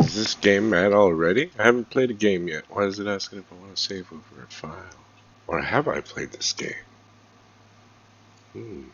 Is this game mad already? I haven't played a game yet. Why is it asking if I want to save over a file? Or have I played this game? Hmm.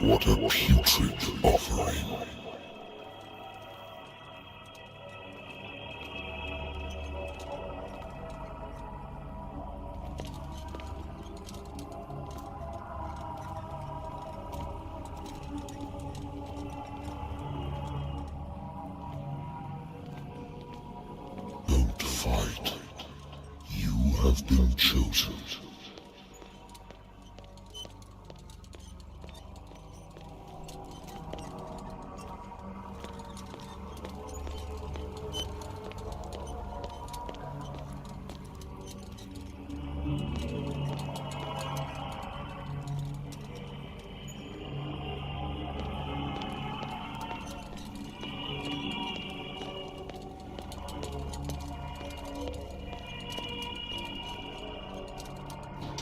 What a putrid offering. Don't fight. You have been chosen.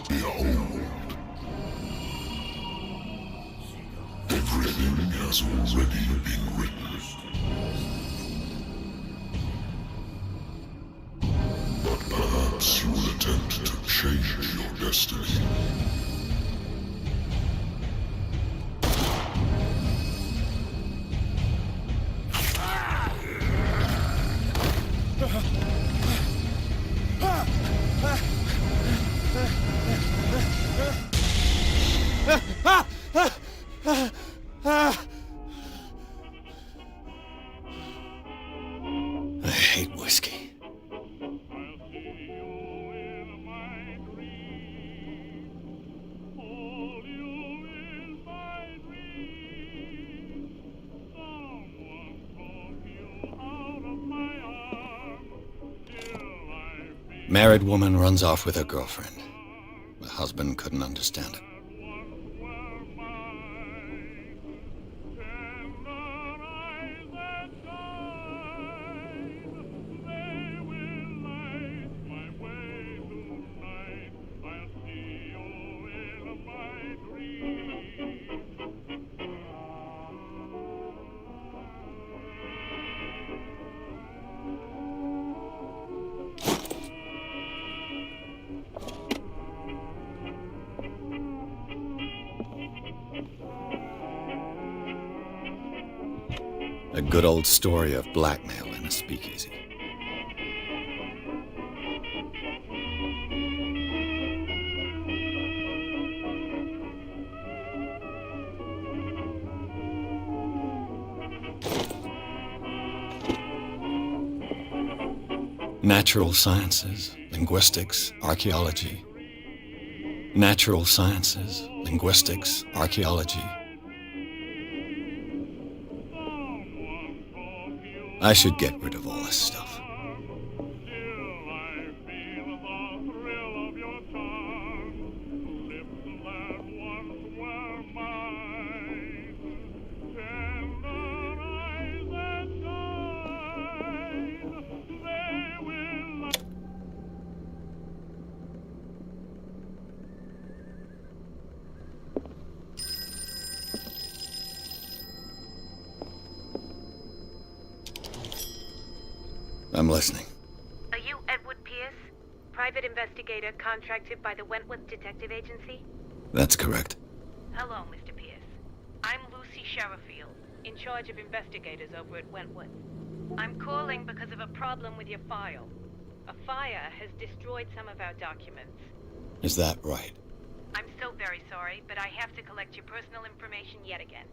Behold, everything has already been written. But perhaps you will attempt to change your destiny. I hate whiskey. Married woman runs off with her girlfriend. The husband couldn't understand it. A good old story of blackmail in a speakeasy. Natural sciences, linguistics, archaeology. Natural sciences, linguistics, archaeology. I should get rid of all this stuff. I'm listening. Are you Edward Pierce, private investigator contracted by the Wentworth Detective Agency? That's correct. Hello, Mr. Pierce. I'm Lucy Sherifield, in charge of investigators over at Wentworth. I'm calling because of a problem with your file. A fire has destroyed some of our documents. Is that right? I'm so very sorry, but I have to collect your personal information yet again.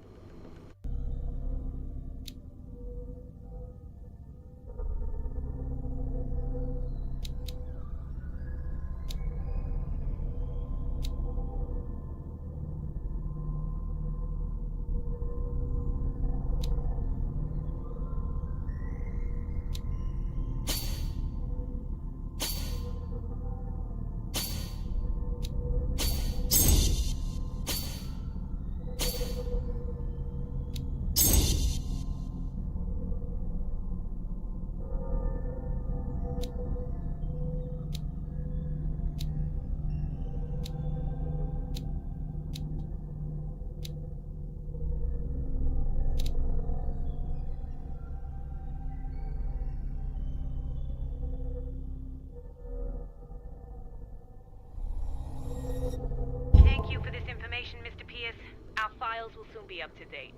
be up to date.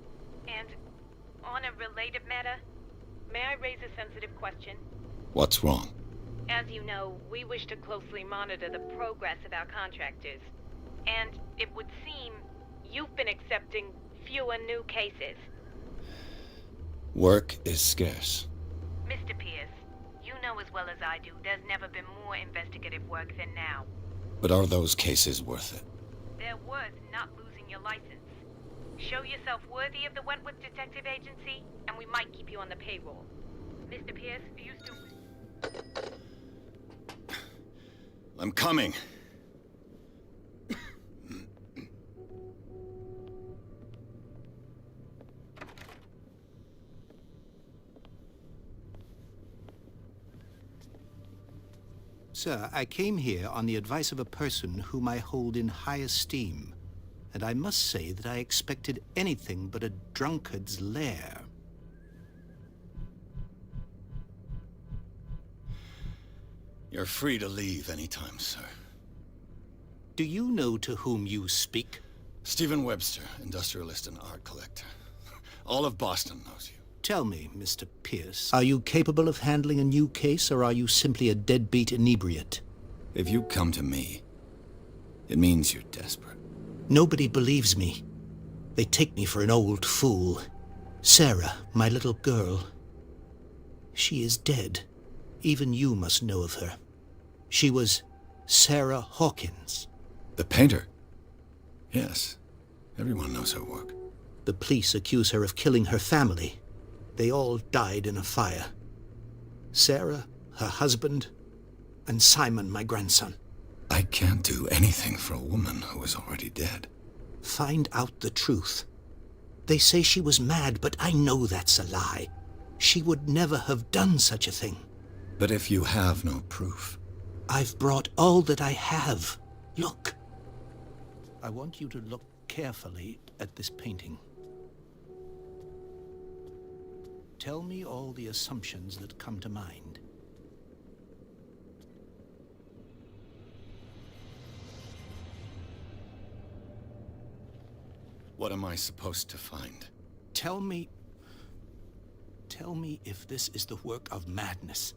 And on a related matter, may I raise a sensitive question? What's wrong? As you know, we wish to closely monitor the progress of our contractors. And it would seem you've been accepting fewer new cases. Work is scarce. Mr. Pierce, you know as well as I do, there's never been more investigative work than now. But are those cases worth it? They're worth not losing your license. Show yourself worthy of the Wentworth Detective Agency, and we might keep you on the payroll. Mr. Pierce, do you still... I'm coming. Sir, I came here on the advice of a person whom I hold in high esteem, and I must say that I expected anything but a drunkard's lair. You're free to leave anytime, sir. Do you know to whom you speak? Stephen Webster, industrialist and art collector. All of Boston knows you. Tell me, Mr. Pierce, are you capable of handling a new case, or are you simply a deadbeat inebriate? If you come to me, it means you're desperate. Nobody believes me. They take me for an old fool. Sarah, my little girl, she is dead. Even you must know of her. She was Sarah Hawkins. The painter? Yes. Everyone knows her work. The police accuse her of killing her family. They all died in a fire. Sarah, her husband, and Simon, my grandson. I can't do anything for a woman who is already dead. Find out the truth. They say she was mad, but I know that's a lie. She would never have done such a thing. But if you have no proof... I've brought all that I have. Look. I want you to look carefully at this painting. Tell me all the assumptions that come to mind. What am I supposed to find? Tell me if this is the work of madness.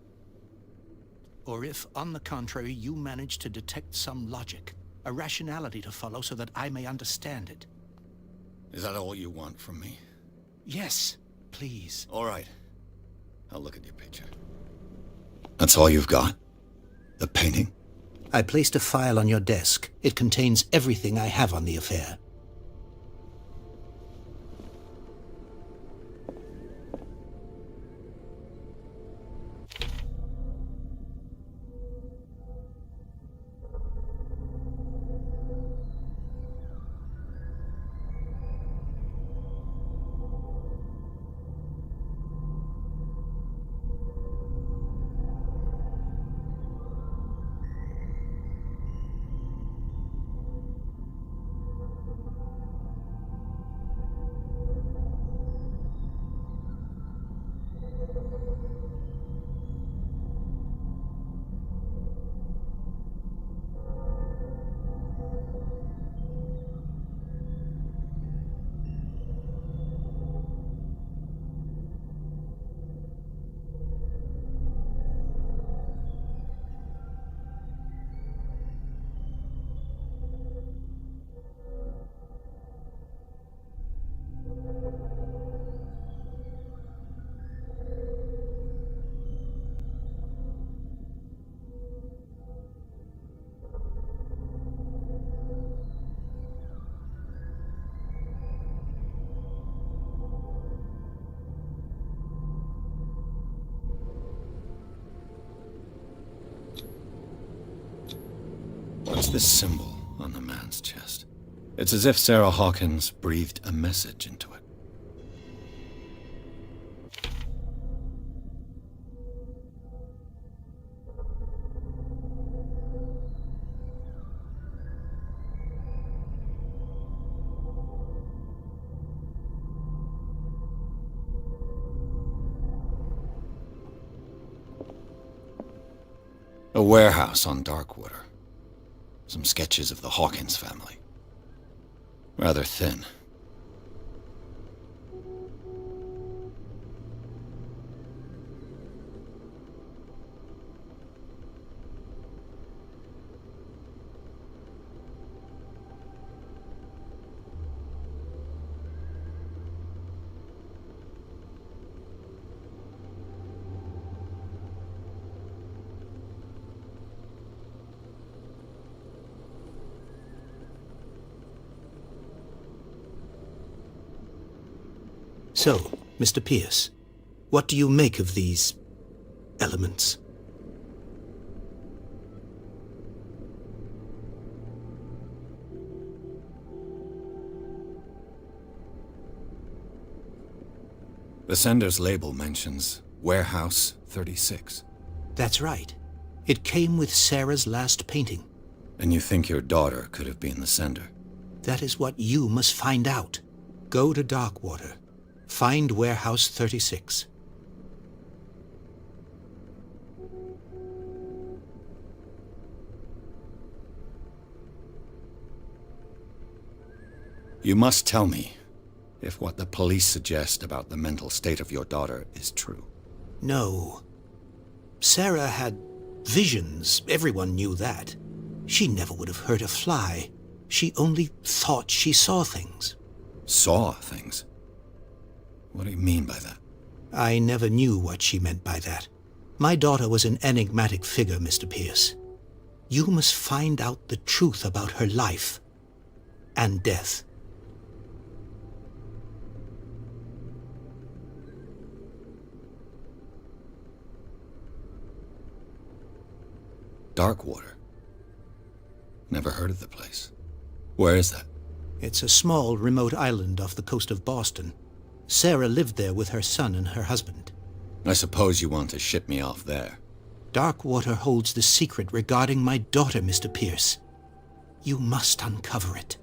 Or if, on the contrary, you manage to detect some logic, a rationality to follow so that I may understand it. Is that all you want from me? Yes, please. All right. I'll look at your picture. That's all you've got? The painting? I placed a file on your desk. It contains everything I have on the affair. What's this symbol on the man's chest? It's as if Sarah Hawkins breathed a message into it. A warehouse on Darkwater. Some sketches of the Hawkins family. Rather thin. So, Mr. Pierce, what do you make of these elements? The sender's label mentions Warehouse 36. That's right. It came with Sarah's last painting. And you think your daughter could have been the sender? That is what you must find out. Go to Darkwater. Find Warehouse 36. You must tell me if what the police suggest about the mental state of your daughter is true. No. Sarah had visions. Everyone knew that. She never would have hurt a fly. She only thought she saw things. Saw things? What do you mean by that? I never knew what she meant by that. My daughter was an enigmatic figure, Mr. Pierce. You must find out the truth about her life and death. Darkwater? Never heard of the place. Where is that? It's a small, remote island off the coast of Boston. Sarah lived there with her son and her husband. I suppose you want to ship me off there. Darkwater holds the secret regarding my daughter, Mr. Pierce. You must uncover it.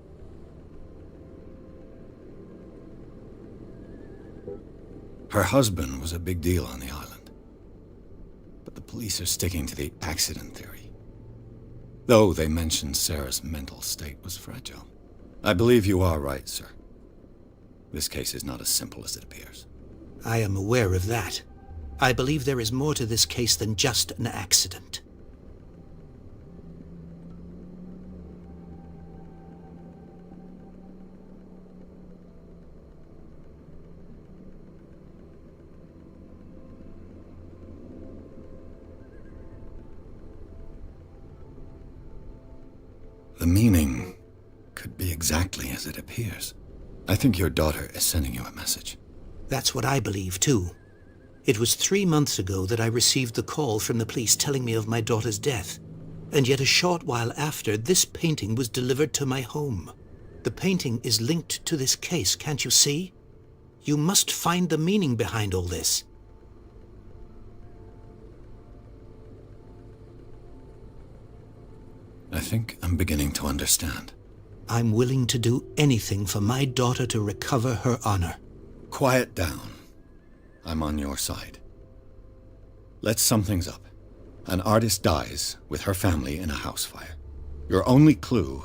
Her husband was a big deal on the island. But the police are sticking to the accident theory. Though they mentioned Sarah's mental state was fragile. I believe you are right, sir. This case is not as simple as it appears. I am aware of that. I believe there is more to this case than just an accident. The meaning could be exactly as it appears. I think your daughter is sending you a message. That's what I believe, too. It was 3 months ago that I received the call from the police telling me of my daughter's death. And yet a short while after, this painting was delivered to my home. The painting is linked to this case, can't you see? You must find the meaning behind all this. I think I'm beginning to understand. I'm willing to do anything for my daughter to recover her honor. Quiet down. I'm on your side. Let's sum things up. An artist dies with her family in a house fire. Your only clue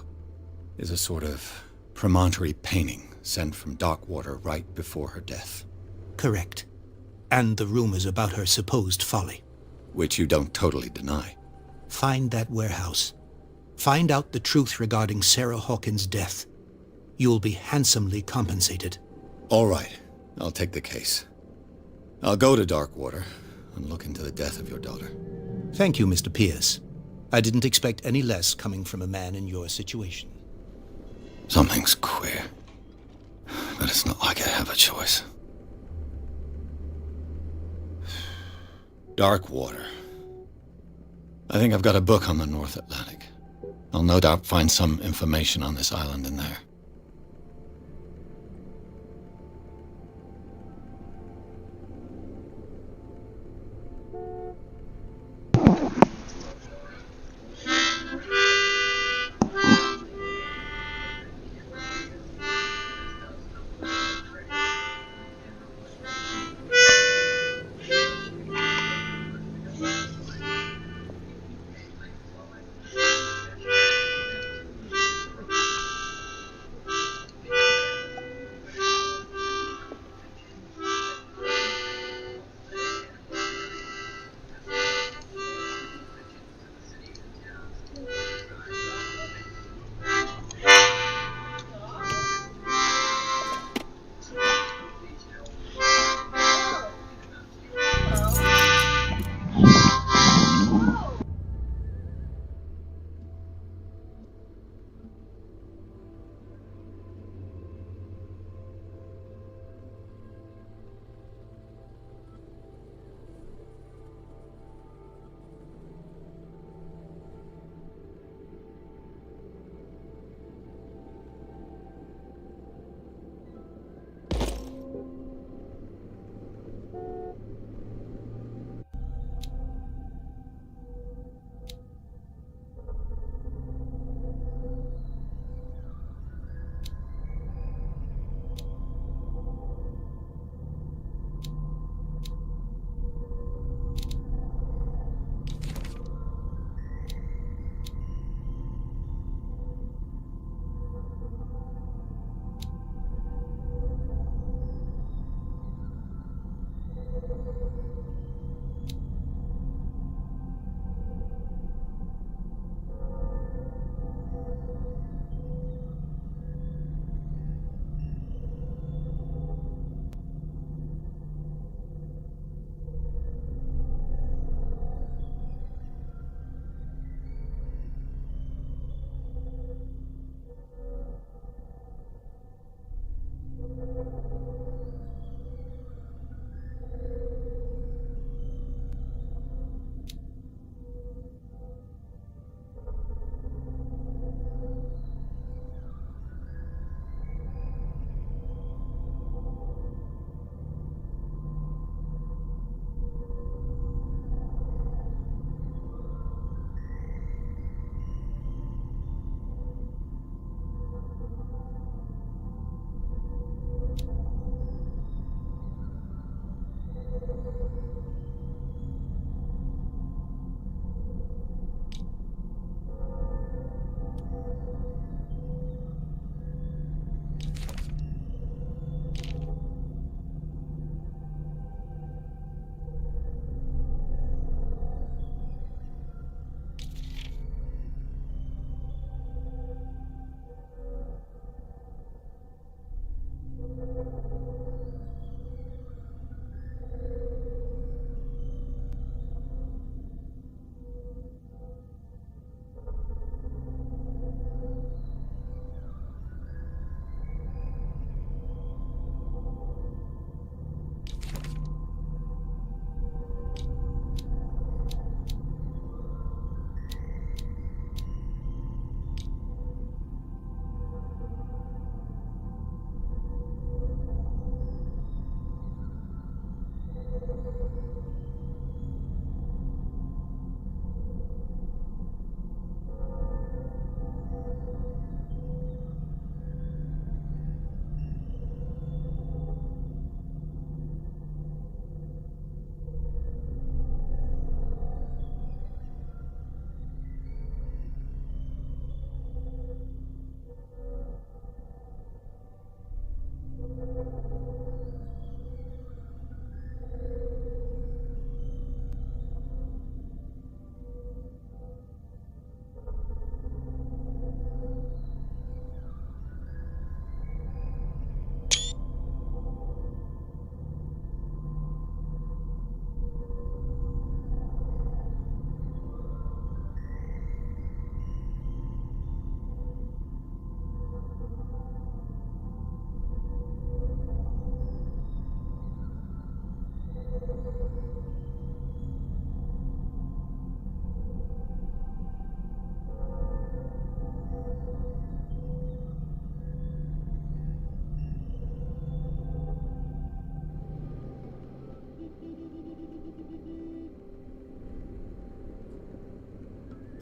is a sort of promontory painting sent from Darkwater right before her death. Correct. And the rumors about her supposed folly. Which you don't totally deny. Find that warehouse. Find out the truth regarding Sarah Hawkins' death. You'll be handsomely compensated. All right. I'll take the case. I'll go to Darkwater and look into the death of your daughter. Thank you, Mr. Pierce. I didn't expect any less coming from a man in your situation. Something's queer. But it's not like I have a choice. Darkwater. I think I've got a book on the North Atlantic. I'll no doubt find some information on this island in there.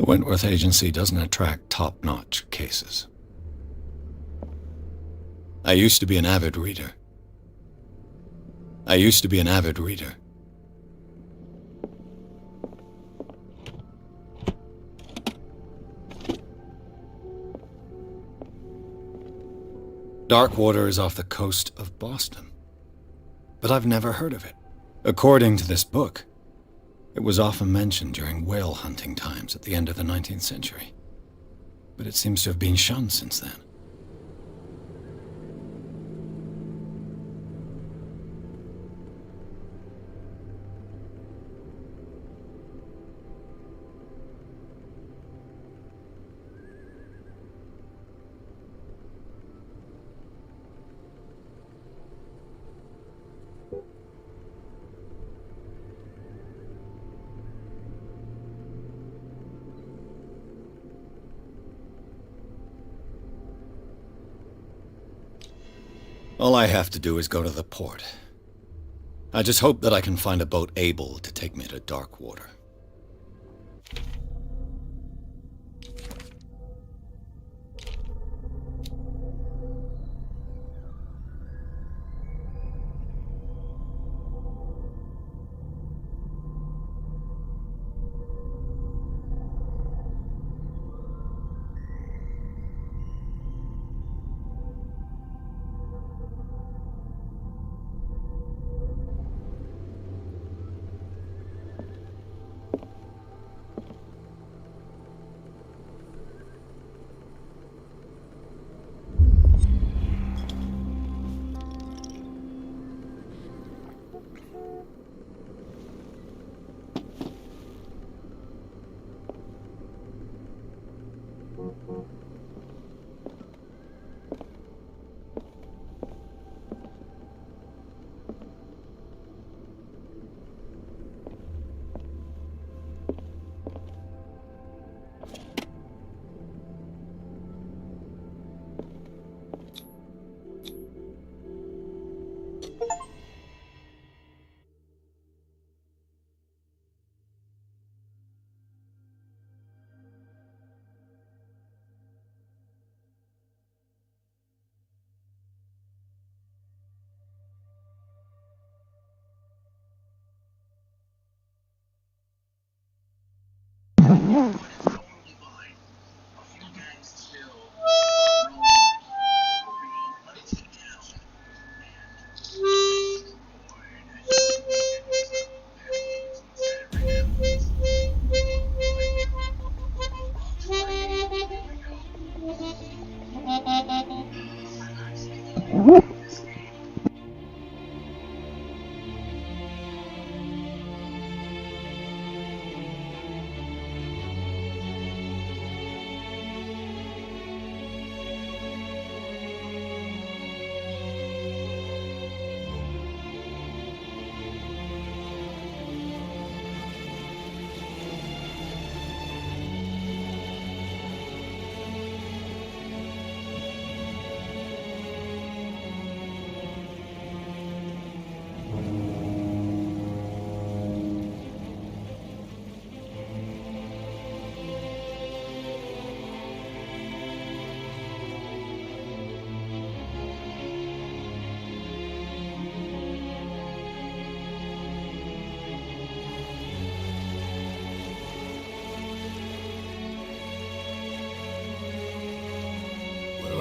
The Wentworth Agency doesn't attract top-notch cases. I used to be an avid reader. Darkwater is off the coast of Boston, but I've never heard of it. According to this book, it was often mentioned during whale hunting times at the end of the 19th century, but it seems to have been shunned since then. All I have to do is go to the port. I just hope that I can find a boat able to take me to Darkwater.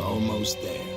Almost there.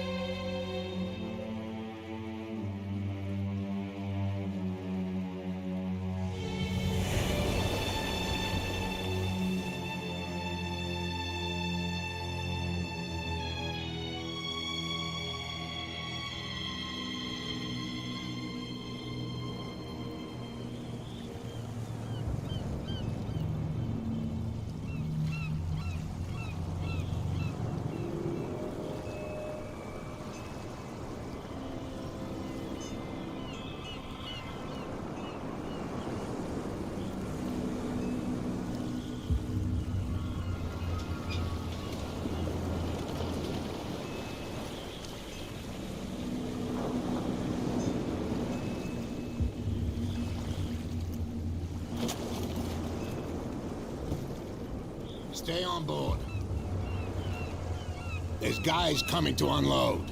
Stay on board. There's guys coming to unload.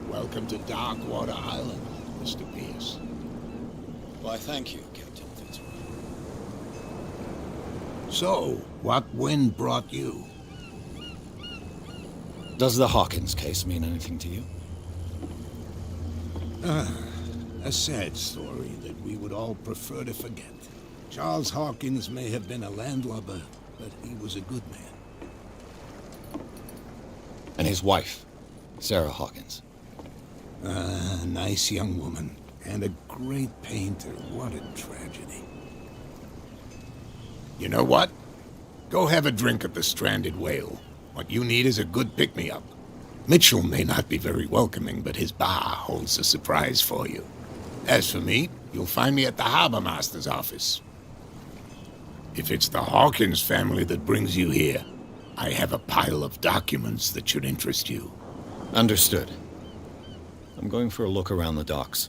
Welcome to Darkwater Island, Mr. Pierce. Why, thank you, Captain Cthulhu. So, what wind brought you? Does the Hawkins case mean anything to you? A sad story that we would all prefer to forget. Charles Hawkins may have been a landlubber, but he was a good man. And his wife, Sarah Hawkins. A nice young woman, and a great painter. What a tragedy. You know what? Go have a drink at the Stranded Whale. What you need is a good pick-me-up. Mitchell may not be very welcoming, but his bar holds a surprise for you. As for me, you'll find me at the Harbor Master's office. If it's the Hawkins family that brings you here, I have a pile of documents that should interest you. Understood. I'm going for a look around the docks.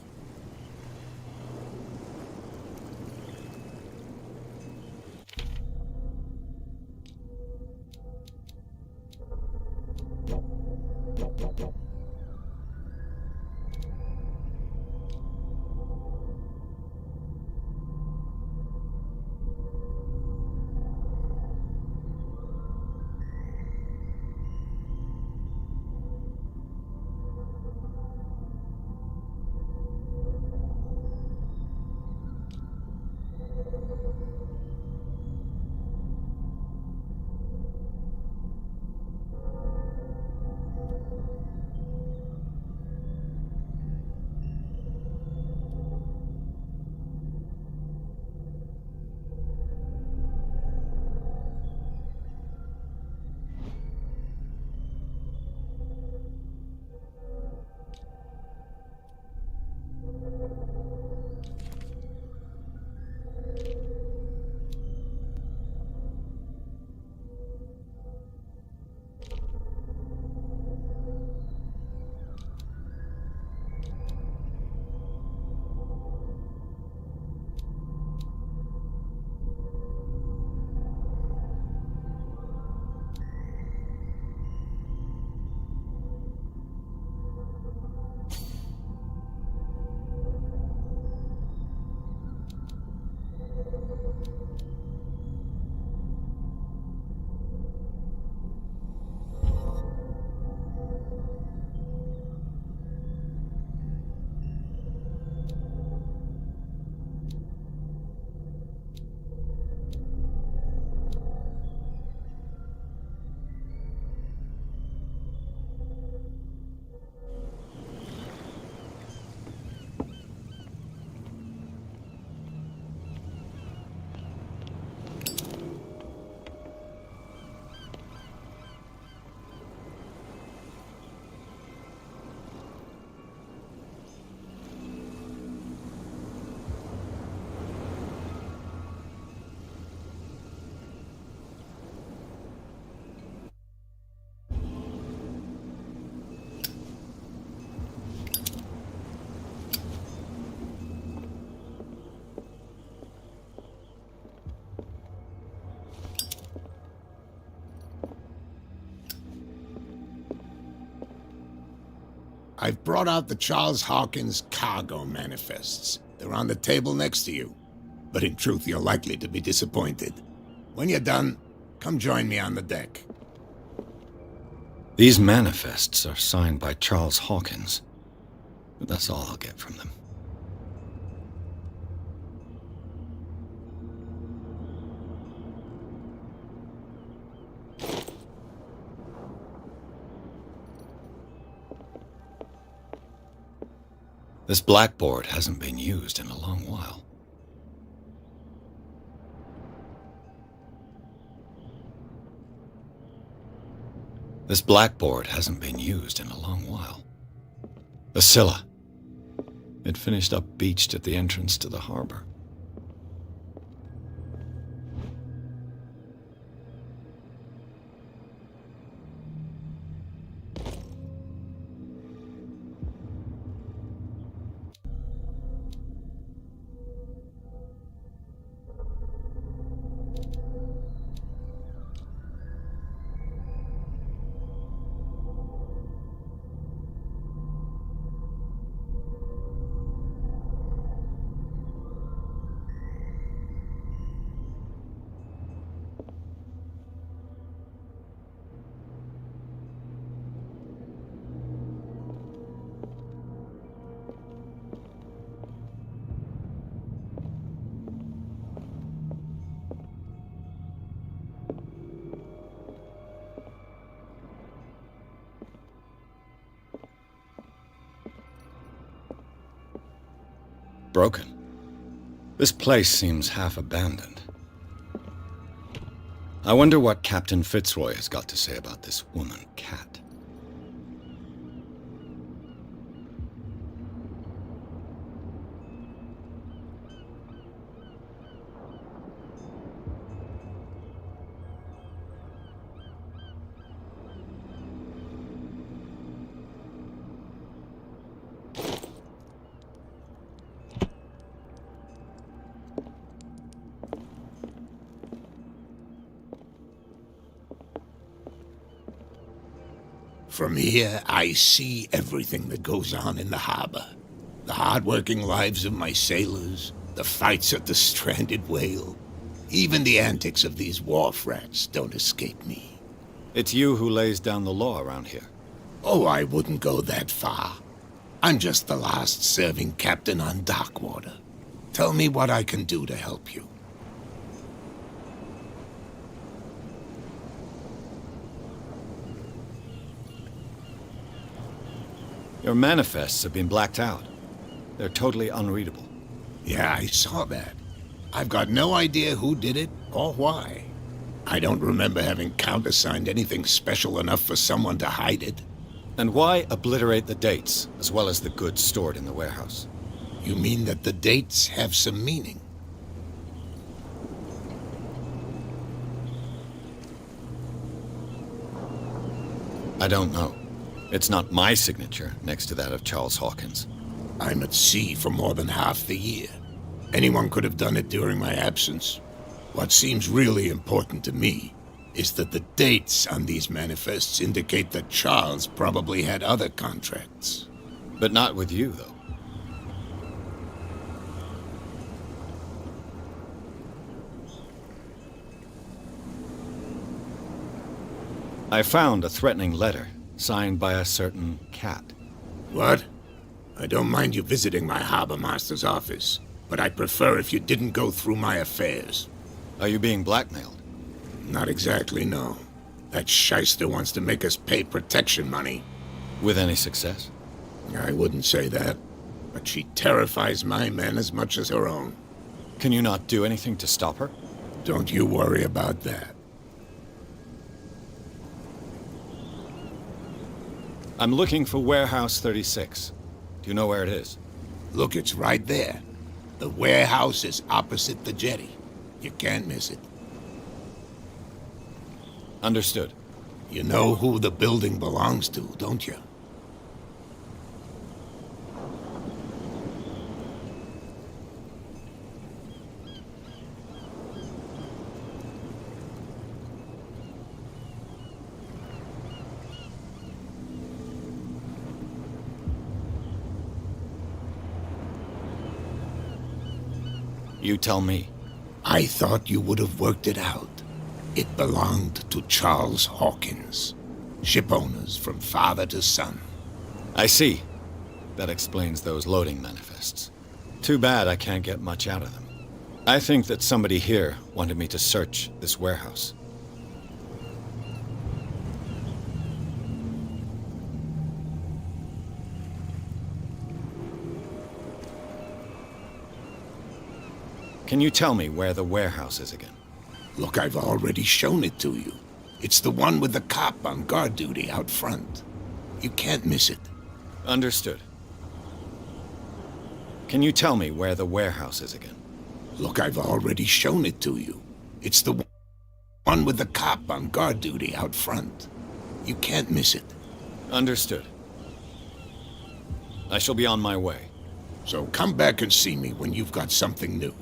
I've brought out the Charles Hawkins cargo manifests. They're on the table next to you. But in truth, you're likely to be disappointed. When you're done, come join me on the deck. These manifests are signed by Charles Hawkins. But that's all I'll get from them. This blackboard hasn't been used in a long while. This blackboard hasn't been used in a long while. The Scylla. It finished up beached at the entrance to the harbor. broken. This place seems half abandoned. I wonder what Captain Fitzroy has got to say about this woman, Cat. From here, I see everything that goes on in the harbor. The hard-working lives of my sailors, the fights at the stranded whale. Even the antics of these wharf rats don't escape me. It's you who lays down the law around here. Oh, I wouldn't go that far. I'm just the last serving captain on Darkwater. Tell me what I can do to help you. Your manifests have been blacked out. They're totally unreadable. Yeah, I saw that. I've got no idea who did it or why. I don't remember having countersigned anything special enough for someone to hide it. And why obliterate the dates, as well as the goods stored in the warehouse? You mean that the dates have some meaning? I don't know. It's not my signature next to that of Charles Hawkins. I'm at sea for more than half the year. Anyone could have done it during my absence. What seems really important to me is that the dates on these manifests indicate that Charles probably had other contracts. But not with you, though. I found a threatening letter, signed by a certain Cat. What? I don't mind you visiting my harbor master's office, but I'd prefer if you didn't go through my affairs. Are you being blackmailed? Not exactly, no. That shyster wants to make us pay protection money. With any success? I wouldn't say that, but she terrifies my men as much as her own. Can you not do anything to stop her? Don't you worry about that. I'm looking for Warehouse 36. Do you know where it is? Look, it's right there. The warehouse is opposite the jetty. You can't miss it. Understood. You know who the building belongs to, don't you? You tell me. I thought you would have worked it out. It belonged to Charles Hawkins. Ship owners from father to son. I see. That explains those loading manifests. Too bad I can't get much out of them. I think that somebody here wanted me to search this warehouse. Can you tell me where the warehouse is again? Look, I've already shown it to you. It's the one with the cop on guard duty out front. You can't miss it. Understood. Can you tell me where the warehouse is again? Look, I've already shown it to you. It's the one with the cop on guard duty out front. You can't miss it. Understood. I shall be on my way. So come back and see me when you've got something new.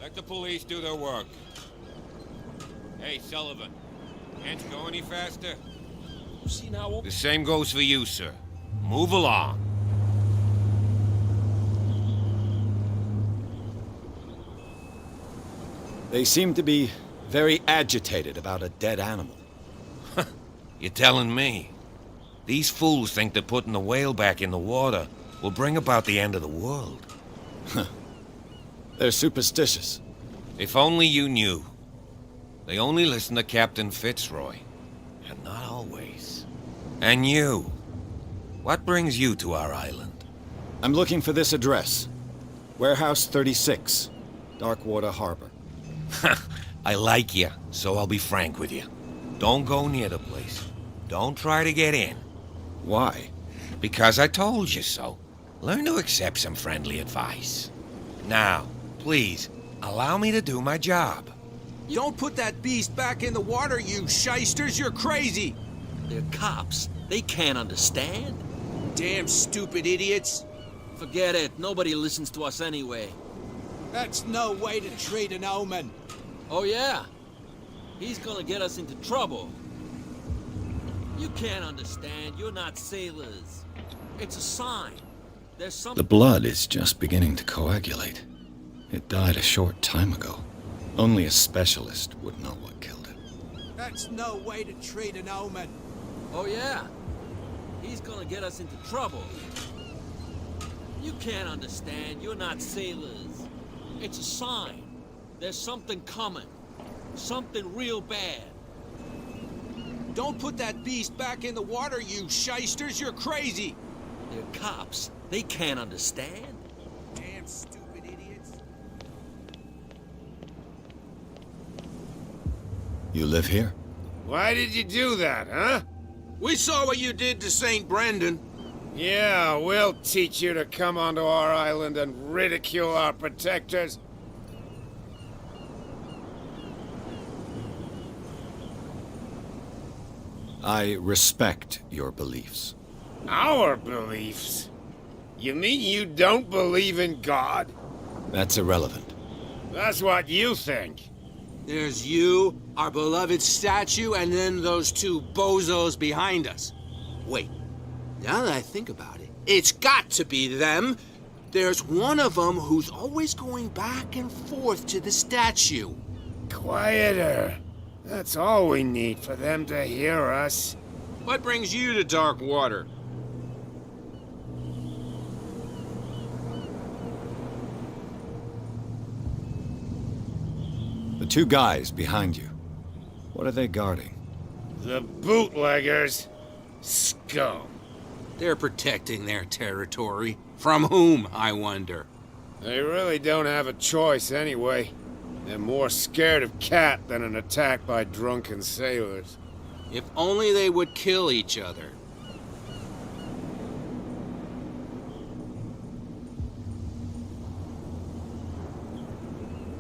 Let the police do their work. Hey, Sullivan. Can't you go any faster? See now. The same goes for you, sir. Move along. They seem to be very agitated about a dead animal. You're telling me? These fools think that putting the whale back in the water will bring about the end of the world. They're superstitious. If only you knew. They only listen to Captain Fitzroy. And not always. And you. What brings you to our island? I'm looking for this address. Warehouse 36, Darkwater Harbor. I like you, so I'll be frank with you. Don't go near the place. Don't try to get in. Why? Because I told you so. Learn to accept some friendly advice. Now, please, allow me to do my job. Don't put that beast back in the water, you shysters! You're crazy! They're cops. They can't understand. Damn stupid idiots! Forget it. Nobody listens to us anyway. That's no way to treat an omen! Oh, yeah? He's gonna get us into trouble. You can't understand. You're not sailors. It's a sign. There's The something... blood is just beginning to coagulate. It died a short time ago. Only a specialist would know what killed it. That's no way to treat an omen! Oh, yeah? He's gonna get us into trouble. You can't understand. You're not sailors. It's a sign. There's something coming. Something real bad. Don't put that beast back in the water, you shysters! You're crazy! They're cops. They can't understand. Damn stupid idiots! You live here? Why did you do that, huh? We saw what you did to St. Brendan. Yeah, we'll teach you to come onto our island and ridicule our protectors. I respect your beliefs. Our beliefs? You mean you don't believe in God? That's irrelevant. That's what you think. There's you, our beloved statue, and then those two bozos behind us. Wait, now that I think about it, it's got to be them. There's one of them who's always going back and forth to the statue. Quieter. That's all we need for them to hear us. What brings you to Darkwater? The two guys behind you. What are they guarding? The bootleggers. Scum. They're protecting their territory. From whom, I wonder? They really don't have a choice anyway. They're more scared of Cat than an attack by drunken sailors. If only they would kill each other.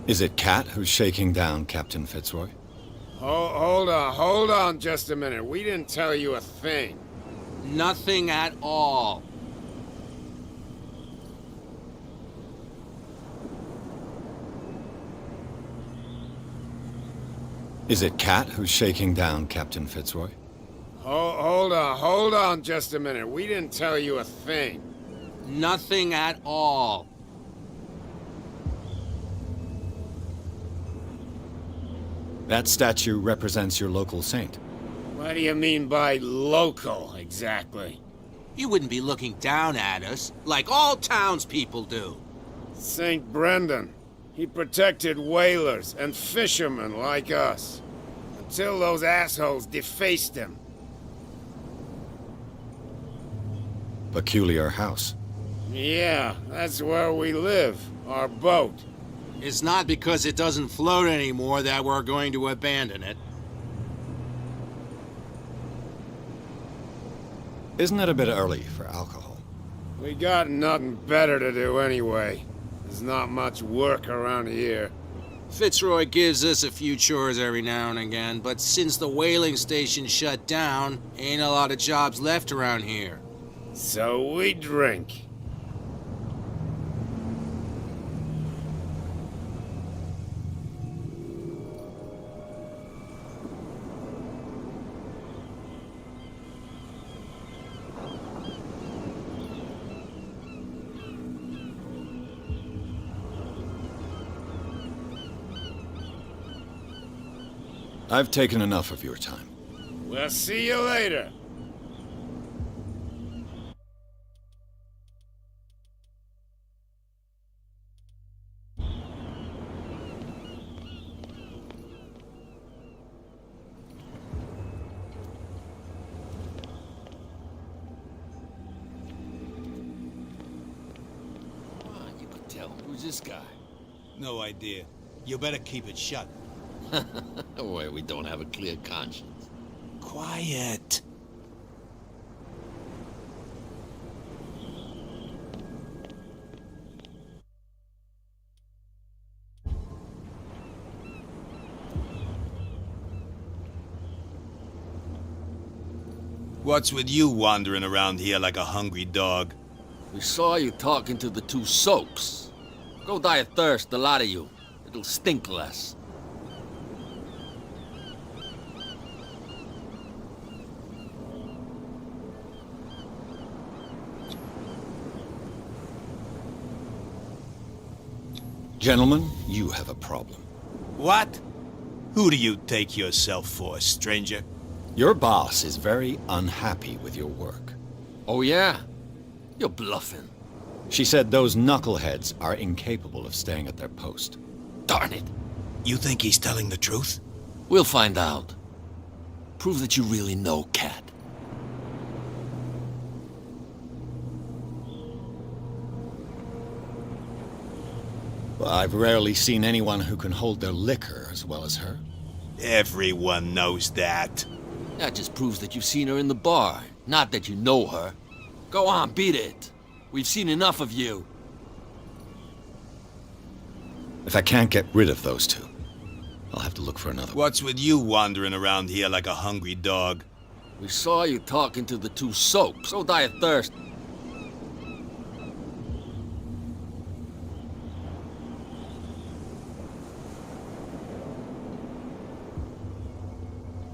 Is it Cat who's shaking down Captain Fitzroy? Hold on just a minute. We didn't tell you a thing. Nothing at all. Is it Cat who's shaking down Captain Fitzroy? Hold on just a minute. We didn't tell you a thing. Nothing at all. That statue represents your local saint. What do you mean by local, exactly? You wouldn't be looking down at us, like all townspeople do. St. Brendan. He protected whalers and fishermen like us. Until those assholes defaced him. Peculiar house. Yeah, that's where we live. Our boat. It's not because it doesn't float anymore that we're going to abandon it. Isn't it a bit early for alcohol? We got nothing better to do anyway. There's not much work around here. Fitzroy gives us a few chores every now and again, but since the whaling station shut down, ain't a lot of jobs left around here. So we drink. I've taken enough of your time. We'll see you later. You could tell. Who's this guy? No idea. You better keep it shut. Why, we don't have a clear conscience. Quiet. What's with you wandering around here like a hungry dog? We saw you talking to the two soaks. Go die of thirst, the lot of you. It'll stink less. Gentlemen, you have a problem. What? Who do you take yourself for, stranger? Your boss is very unhappy with your work. Oh, yeah? You're bluffing. She said those knuckleheads are incapable of staying at their post. Darn it. You think he's telling the truth? We'll find out. Prove that you really know Cat. Well, I've rarely seen anyone who can hold their liquor as well as her. Everyone knows that. That just proves that you've seen her in the bar, not that you know her. Go on, beat it. We've seen enough of you. If I can't get rid of those two, I'll have to look for another one. What's with you wandering around here like a hungry dog? We saw you talking to the two soaks. Go die of thirst.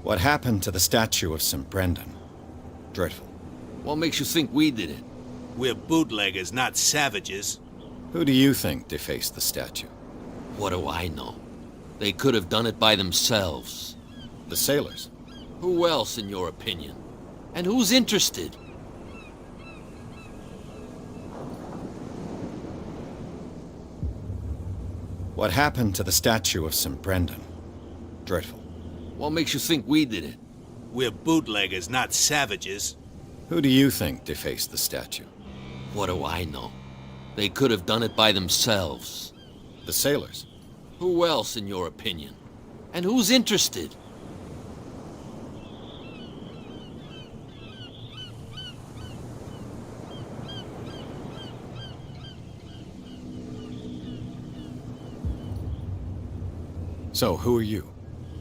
What happened to the statue of St. Brendan? Dreadful. What makes you think we did it? We're bootleggers, not savages. Who do you think defaced the statue? What do I know? They could have done it by themselves. The sailors. Who else, in your opinion? And who's interested? What happened to the statue of St. Brendan? Dreadful. What makes you think we did it? We're bootleggers, not savages. Who do you think defaced the statue? What do I know? They could have done it by themselves. The sailors. Who else, in your opinion? And who's interested? So, who are you?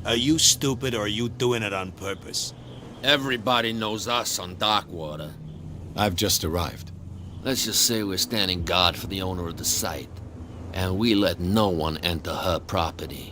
Are you stupid or are you doing it on purpose? Everybody knows us on Darkwater. I've just arrived. Let's just say we're standing guard for the owner of the site. And we let no one enter her property.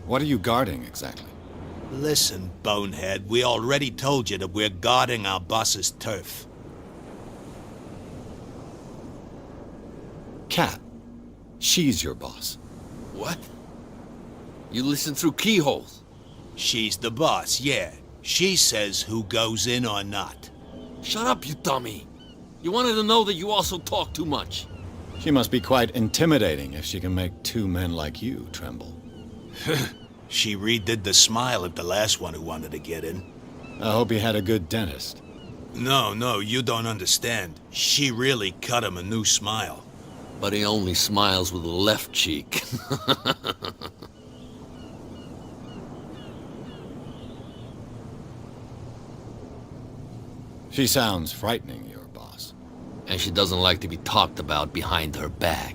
What are you guarding, exactly? Listen, bonehead, we already told you that we're guarding our boss's turf. Cat. She's your boss. What? You listen through keyholes? She's the boss, yeah. She says who goes in or not. Shut up, you dummy. You wanted to know that you also talk too much. She must be quite intimidating if she can make two men like you tremble. She redid the smile at the last one who wanted to get in. I hope he had a good dentist. No, you don't understand. She really cut him a new smile. But he only smiles with the left cheek. She sounds frightening, your boss. And she doesn't like to be talked about behind her back.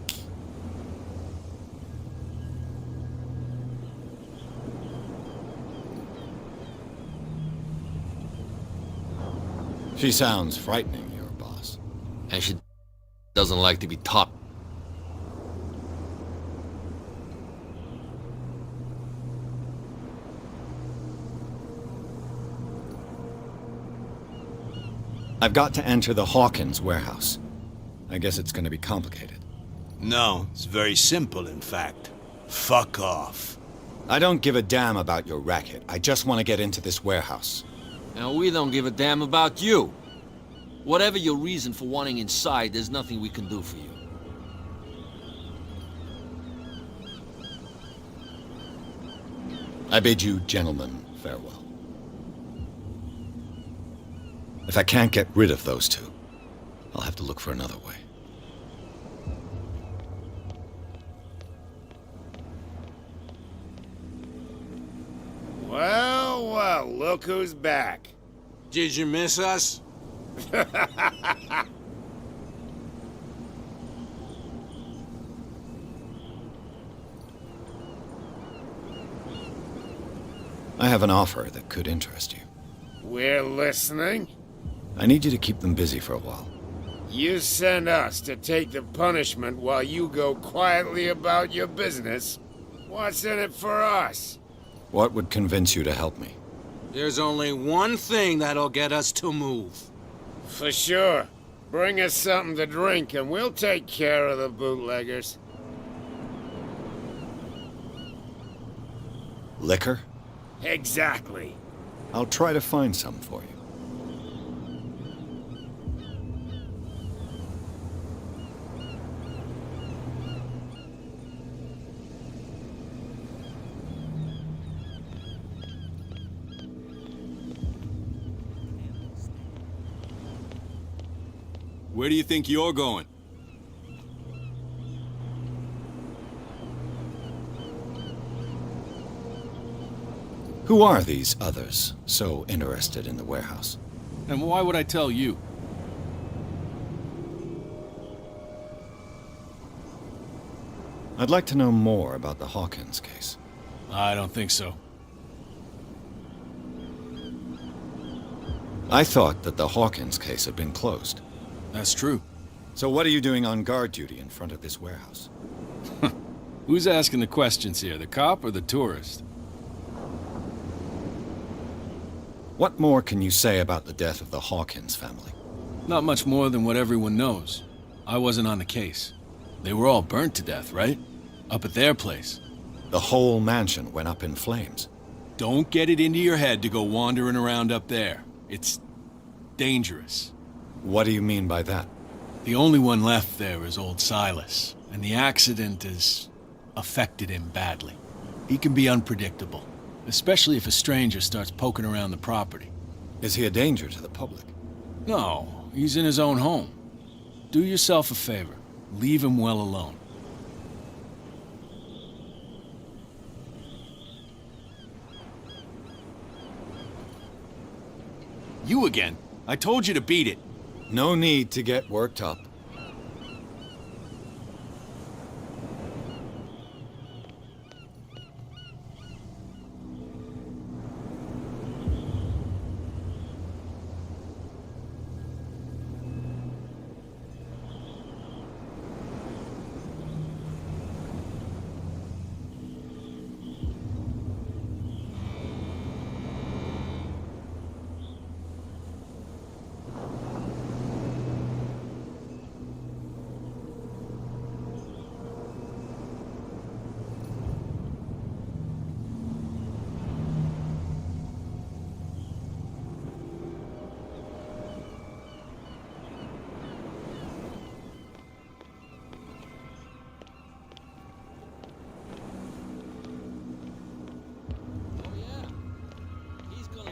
She sounds frightening, your boss. And she doesn't like to be talked. I've got to enter the Hawkins warehouse. I guess it's going to be complicated. No, it's very simple, in fact. Fuck off. I don't give a damn about your racket. I just want to get into this warehouse. And we don't give a damn about you. Whatever your reason for wanting inside, there's nothing we can do for you. I bid you gentlemen farewell. If I can't get rid of those two, I'll have to look for another way. Well, well, look who's back. Did you miss us? I have an offer that could interest you. We're listening. I need you to keep them busy for a while. You send us to take the punishment while you go quietly about your business. What's in it for us? What would convince you to help me? There's only one thing that'll get us to move. For sure. Bring us something to drink and we'll take care of the bootleggers. Liquor? Exactly. I'll try to find some for you. Where do you think you're going? Who are these others so interested in the warehouse? And why would I tell you? I'd like to know more about the Hawkins case. I don't think so. I thought that the Hawkins case had been closed. That's true. So what are you doing on guard duty in front of this warehouse? Who's asking the questions here, the cop or the tourist? What more can you say about the death of the Hawkins family? Not much more than what everyone knows. I wasn't on the case. They were all burnt to death, right? Up at their place. The whole mansion went up in flames. Don't get it into your head to go wandering around up there. It's dangerous. What do you mean by that? The only one left there is old Silas, and the accident has affected him badly. He can be unpredictable, especially if a stranger starts poking around the property. Is he a danger to the public? No, he's in his own home. Do yourself a favor. Leave him well alone. You again. I told you to beat it. No need to get worked up.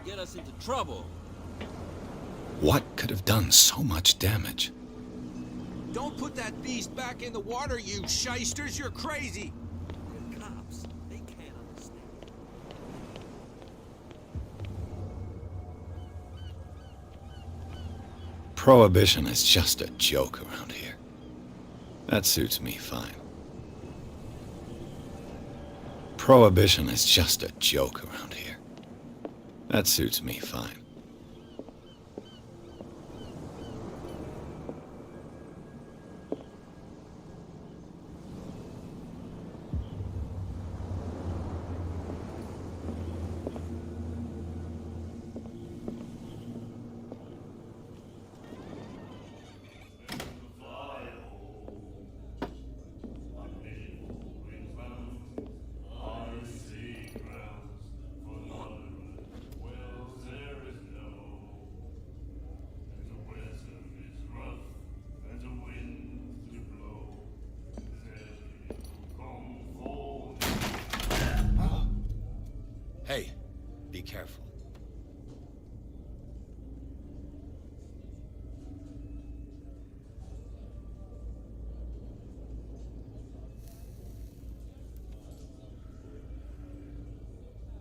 Get us into trouble. What could have done so much damage? Don't put that beast back in the water, you shysters! You're crazy! We're cops. They can't understand. Prohibition is just a joke around here. That suits me fine. Prohibition is just a joke around here. That suits me fine. Hey, be careful.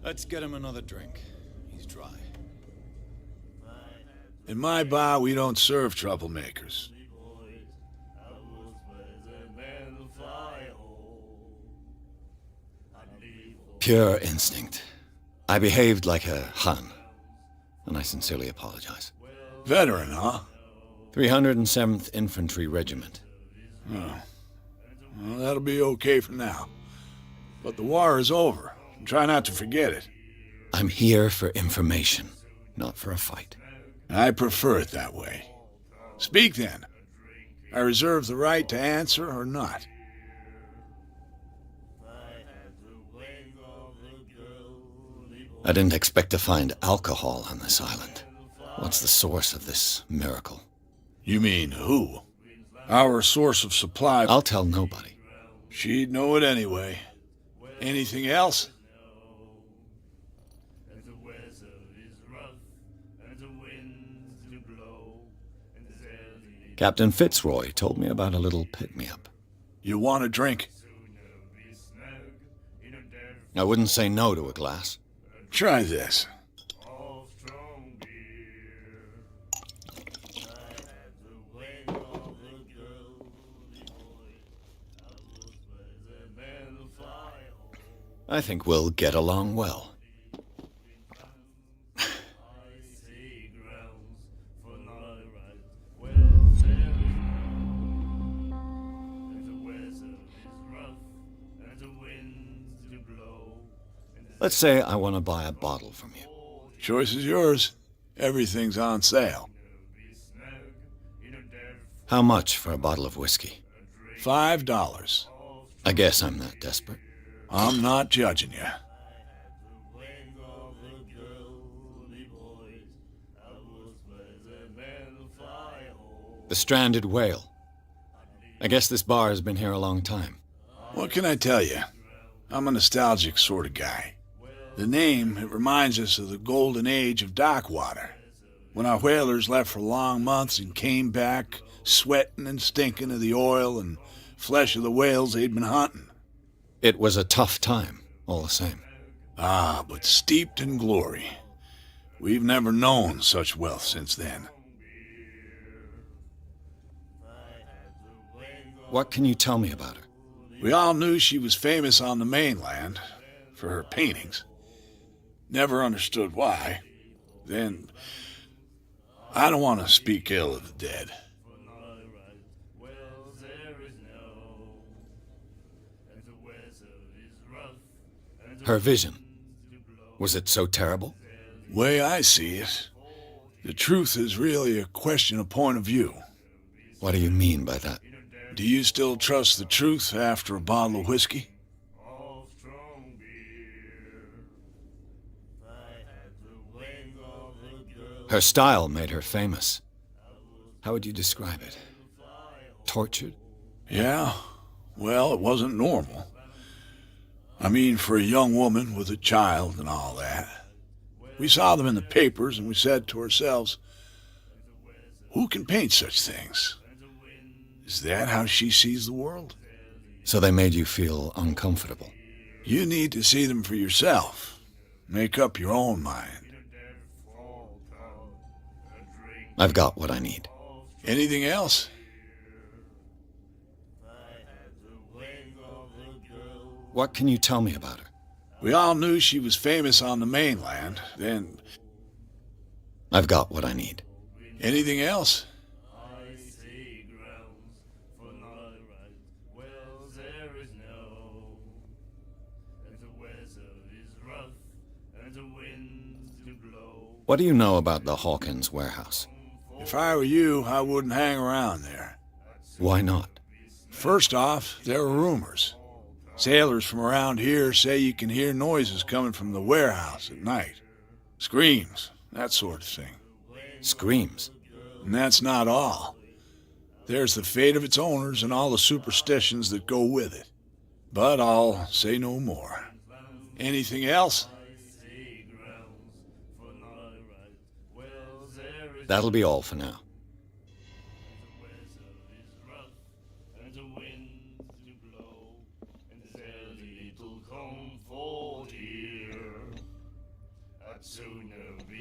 Let's get him another drink. He's dry. In my bar, we don't serve troublemakers. Pure instinct. I behaved like a Hun, and I sincerely apologize. Veteran, huh? 307th Infantry Regiment. Oh. Well, that'll be okay for now. But the war is over. Try not to forget it. I'm here for information, not for a fight. I prefer it that way. Speak then. I reserve the right to answer or not. I didn't expect to find alcohol on this island. What's the source of this miracle? You mean who? Our source of supply. I'll tell nobody. She'd know it anyway. Anything else? Captain Fitzroy told me about a little pick-me-up. You want a drink? I wouldn't say no to a glass. Try this. I think we'll get along well. Let's say I want to buy a bottle from you. Choice is yours. Everything's on sale. How much for a bottle of whiskey? $5. I guess I'm not desperate. I'm not judging you. The Stranded Whale. I guess this bar has been here a long time. What can I tell you? I'm a nostalgic sort of guy. The name, it reminds us of the golden age of dock water, when our whalers left for long months and came back sweating and stinking of the oil and flesh of the whales they'd been hunting. It was a tough time, all the same. Ah, but steeped in glory. We've never known such wealth since then. What can you tell me about her? We all knew she was famous on the mainland for her paintings. Never understood why. Then, I don't want to speak ill of the dead. Her vision. Was it so terrible? Way I see it, the truth is really a question of point of view. What do you mean by that? Do you still trust the truth after a bottle of whiskey? Her style made her famous. How would you describe it? Tortured? Yeah, well, it wasn't normal. I mean, for a young woman with a child and all that. We saw them in the papers and we said to ourselves, who can paint such things? Is that how she sees the world? So they made you feel uncomfortable? You need to see them for yourself. Make up your own mind. I've got what I need. Anything else? What can you tell me about her? We all knew she was famous on the mainland. Then, I've got what I need. anything else? What do you know about the Hawkins warehouse? If I were you, I wouldn't hang around there. Why not? First off, there are rumors. Sailors from around here say you can hear noises coming from the warehouse at night. Screams, that sort of thing. Screams? And that's not all. There's the fate of its owners and all the superstitions that go with it. But I'll say no more. Anything else? That'll be all for now.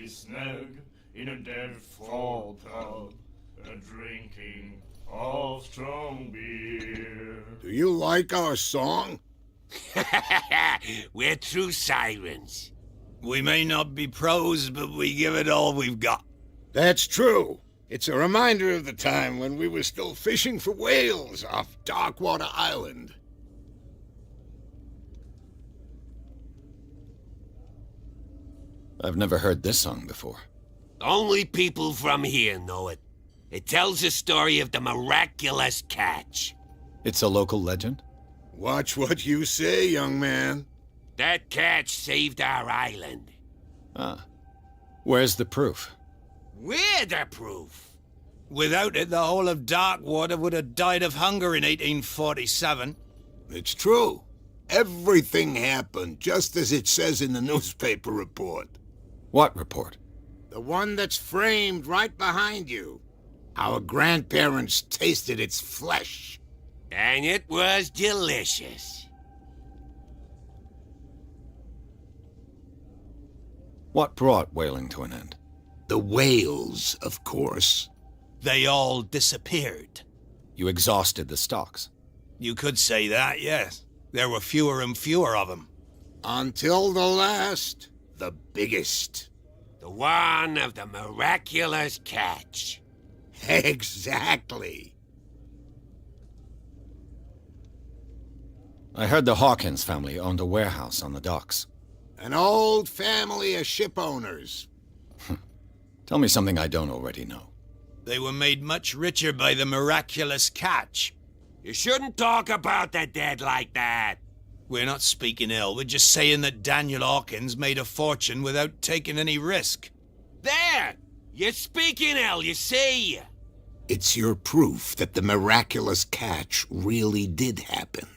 Snug in a deadfall pub, a drinking of strong beer. Do you like our song? We're true sirens. We may not be pros, but we give it all we've got. That's true. It's a reminder of the time when we were still fishing for whales off Darkwater Island. I've never heard this song before. Only people from here know it. It tells the story of the miraculous catch. It's a local legend? Watch what you say, young man. That catch saved our island. Ah. Where's the proof? We're the proof. Without it, the whole of Darkwater would have died of hunger in 1847. It's true. Everything happened just as it says in the newspaper report. What report? The one that's framed right behind you. Our grandparents tasted its flesh. And it was delicious. What brought whaling to an end? The whales, of course. They all disappeared. You exhausted the stocks. You could say that, yes. There were fewer and fewer of them. Until the last, the biggest. The one of the miraculous catch. Exactly. I heard the Hawkins family owned a warehouse on the docks. An old family of ship owners. Tell me something I don't already know. They were made much richer by the miraculous catch. You shouldn't talk about the dead like that. We're not speaking ill, we're just saying that Daniel Hawkins made a fortune without taking any risk. There! You're speaking ill, you see. It's your proof that the miraculous catch really did happen.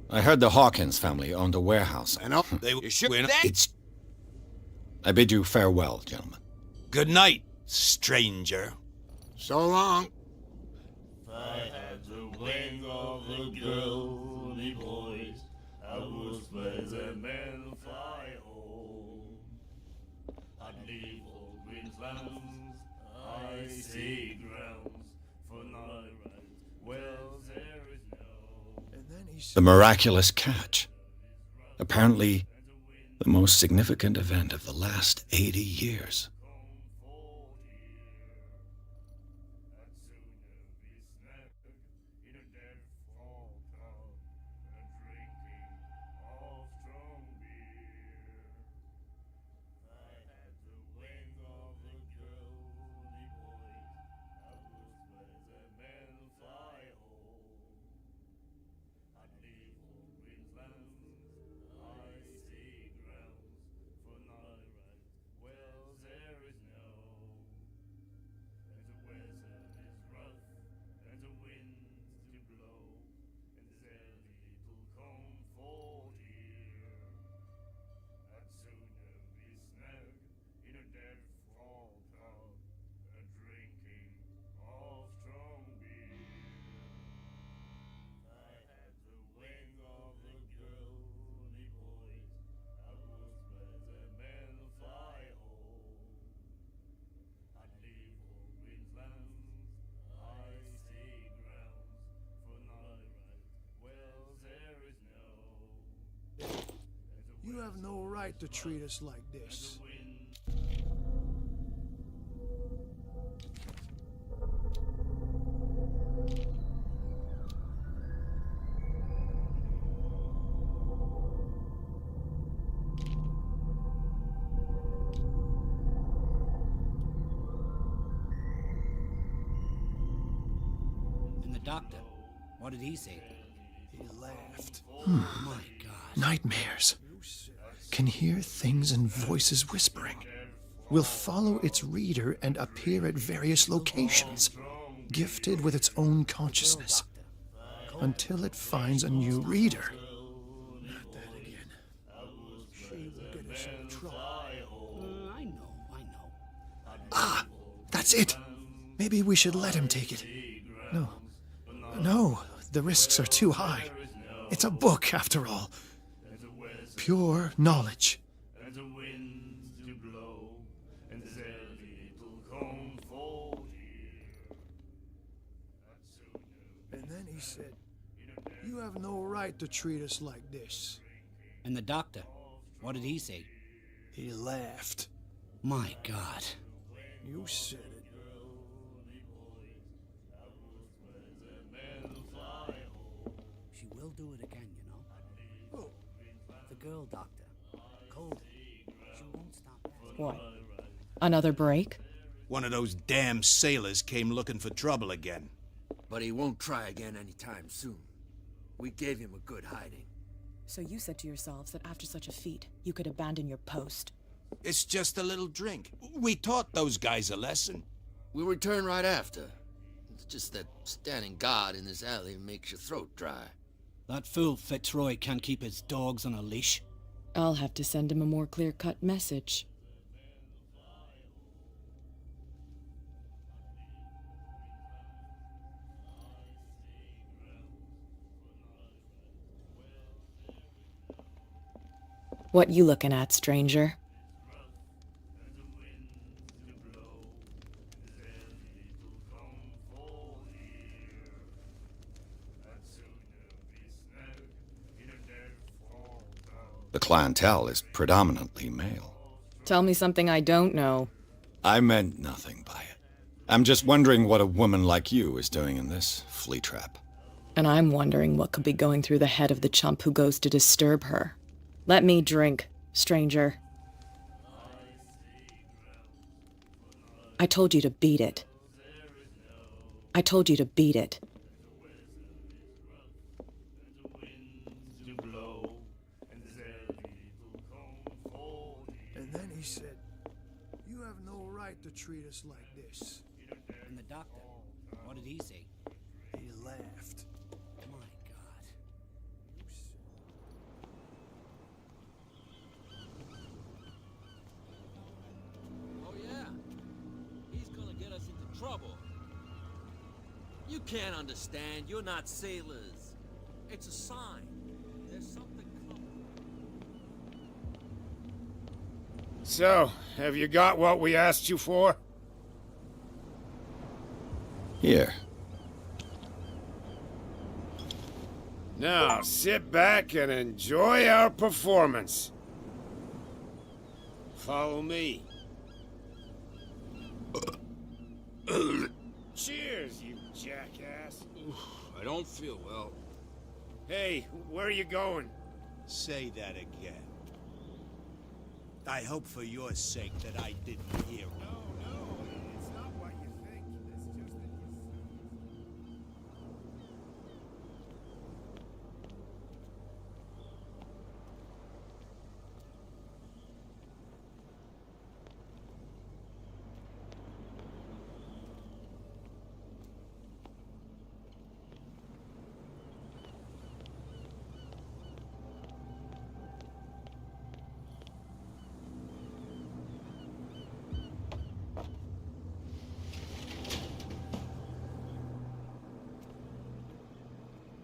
I heard the Hawkins family owned a warehouse. And all it's... I bid you farewell, gentlemen. Good night, stranger. So long. If I had the wing of the girly boys, I would spread them and fly home. I'd leave all green lands, icy grounds, for not right. Well, there is no... The miraculous catch. Apparently, the most significant event of the last 80 years. Well, there to treat us like this. And the doctor, what did he say? He laughed. My God. Nightmares. Can hear things and voices whispering. Will follow its reader and appear at various locations, gifted with its own consciousness, until it finds a new reader. Not that again. She will get us into trouble. I know. Ah, that's it. Maybe we should let him take it. No, the risks are too high. It's a book, after all. Pure knowledge. And the winds do blow, and there's a little comfort here. And then he said, "You have no right to treat us like this." And the doctor, what did he say? He laughed. My God. You said it. She will do it again, you know. Oh. The girl doctor. Cold. She won't stop that. What? Another break? One of those damn sailors came looking for trouble again. But he won't try again anytime soon. We gave him a good hiding. So you said to yourselves that after such a feat, you could abandon your post. It's just a little drink. We taught those guys a lesson. We'll return right after. It's just that standing guard in this alley makes your throat dry. That fool Fitzroy can't keep his dogs on a leash. I'll have to send him a more clear-cut message. What you looking at, stranger? The clientele is predominantly male. Tell me something I don't know. I meant nothing by it. I'm just wondering what a woman like you is doing in this flea trap. And I'm wondering what could be going through the head of the chump who goes to disturb her. Let me drink, stranger. I told you to beat it. I told you to beat it. And then he said, "You have no right to treat us like this." And the doctor, what did he say? He laughed. My God. Oh yeah? He's gonna get us into trouble. You can't understand. You're not sailors. It's a sign. There's something coming. So, have you got what we asked you for? Here. Now, sit back and enjoy our performance. Follow me. Cheers, you jackass. I don't feel well. Hey, where are you going? Say that again. I hope for your sake that I didn't hear it. No, it's not what you think. It's just that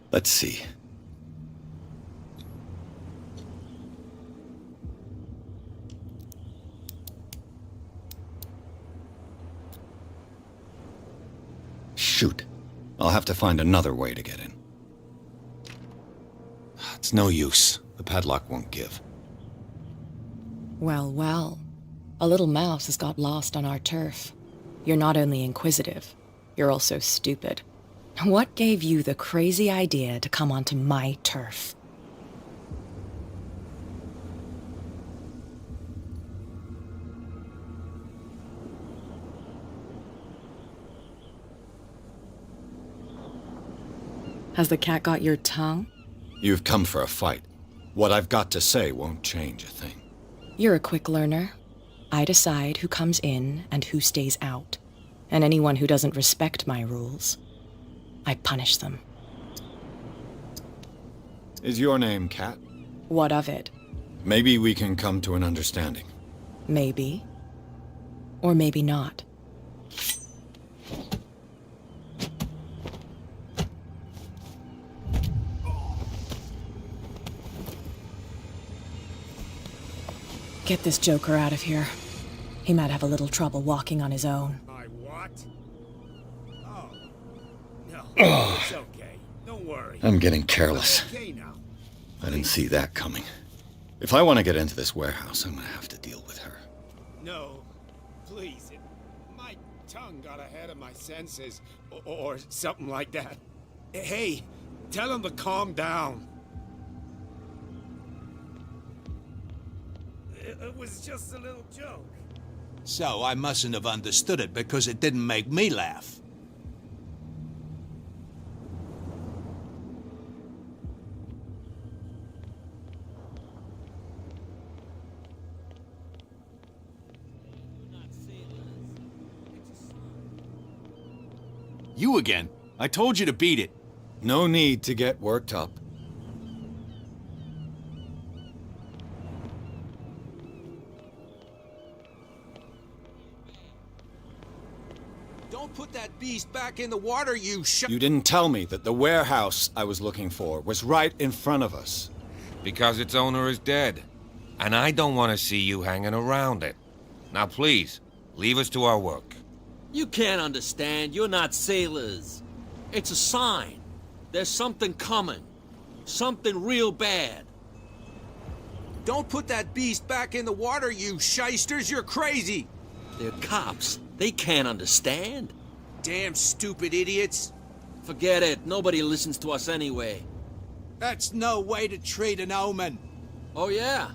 Let's see. Shoot. I'll have to find another way to get in. It's no use. The padlock won't give. Well, well. A little mouse has got lost on our turf. You're not only inquisitive, you're also stupid. What gave you the crazy idea to come onto my turf? Has the cat got your tongue? You've come for a fight. What I've got to say won't change a thing. You're a quick learner. I decide who comes in and who stays out. And anyone who doesn't respect my rules, I punish them. Is your name Cat? What of it? Maybe we can come to an understanding. Maybe. Or maybe not. Get this joker out of here. He might have a little trouble walking on his own. My what? Oh. No, it's okay. Don't worry. I'm getting careless. It's okay now. I didn't see that coming. If I want to get into this warehouse, I'm gonna have to deal with her. No, please. My tongue got ahead of my senses, or something like that. Hey, tell him to calm down. It was just a little joke. So I mustn't have understood it because it didn't make me laugh. You again? I told you to beat it. No need to get worked up. Don't put that beast back in the water, you You didn't tell me that the warehouse I was looking for was right in front of us. Because its owner is dead. And I don't want to see you hanging around it. Now please, leave us to our work. You can't understand. You're not sailors. It's a sign. There's something coming. Something real bad. Don't put that beast back in the water, you shysters. You're crazy. They're cops. They can't understand. Damn stupid idiots. Forget it. Nobody listens to us anyway. That's no way to treat an omen. Oh, yeah?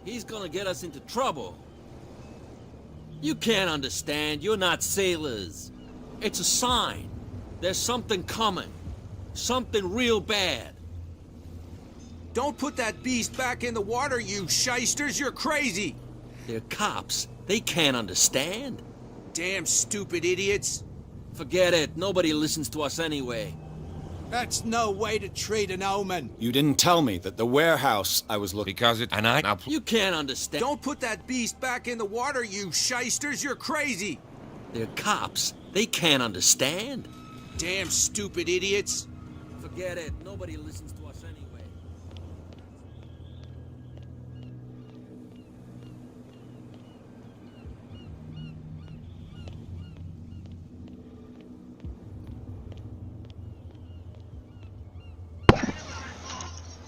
He's gonna get us into trouble. You can't understand. You're not sailors. It's a sign. There's something coming. Something real bad. Don't put that beast back in the water, you shysters. You're crazy. They're cops. They can't understand. Damn stupid idiots. Forget it. Nobody listens to us anyway. That's no way to treat an omen. You didn't tell me that the warehouse I was looking... Because it... And I... Now, You can't understand. Don't put that beast back in the water, you shysters. You're crazy. They're cops. They can't understand. Damn stupid idiots. Forget it. Nobody listens to us anyway.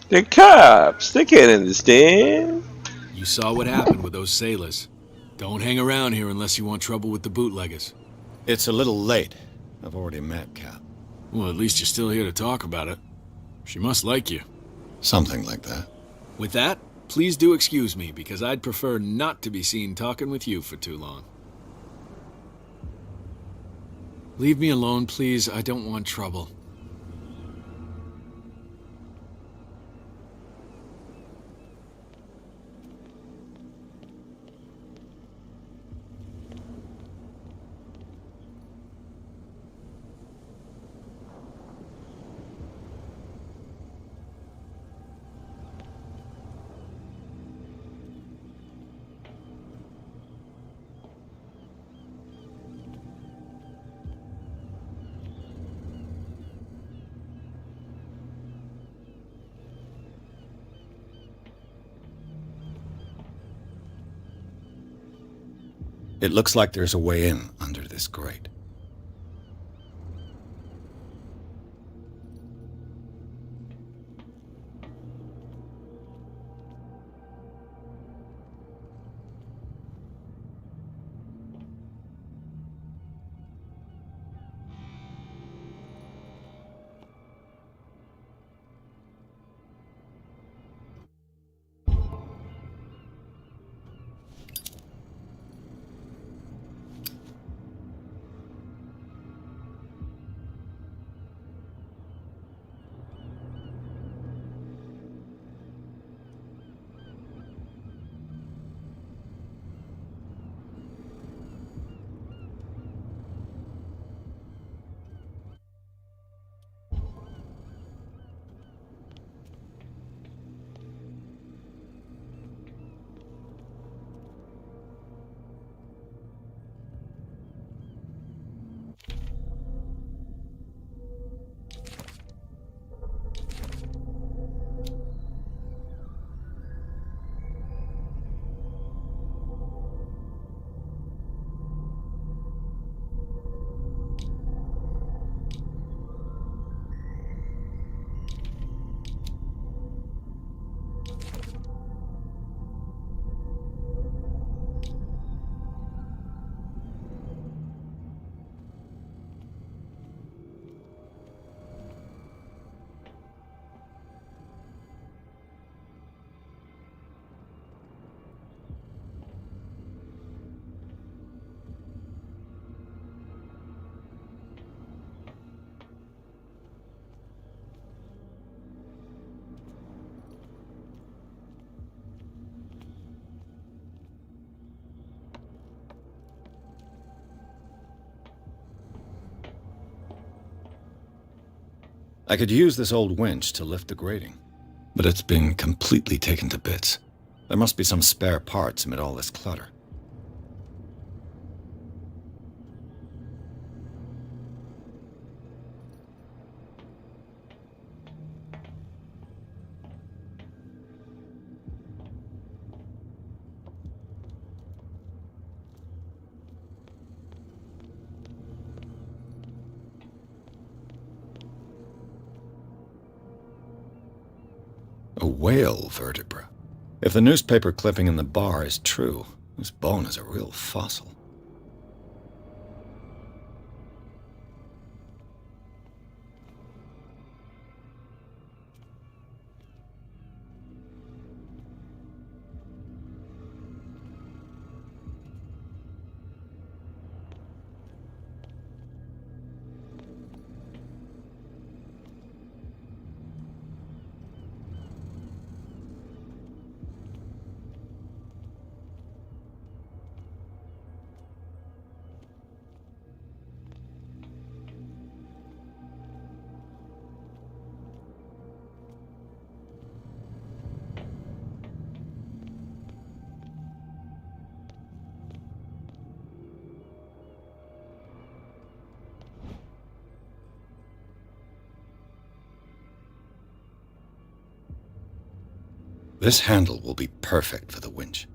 The cops, they can't understand. You saw what happened with those sailors. Don't hang around here unless you want trouble with the bootleggers. It's a little late. I've already met Cap. Well, at least you're still here to talk about it. She must like you. Something like that. With that, please do excuse me, because I'd prefer not to be seen talking with you for too long. Leave me alone, please. I don't want trouble. It looks like there's a way in under this grate. I could use this old winch to lift the grating, but it's been completely taken to bits. There must be some spare parts amid all this clutter. A whale vertebra. If the newspaper clipping in the bar is true, this bone is a real fossil. This handle will be perfect for the winch.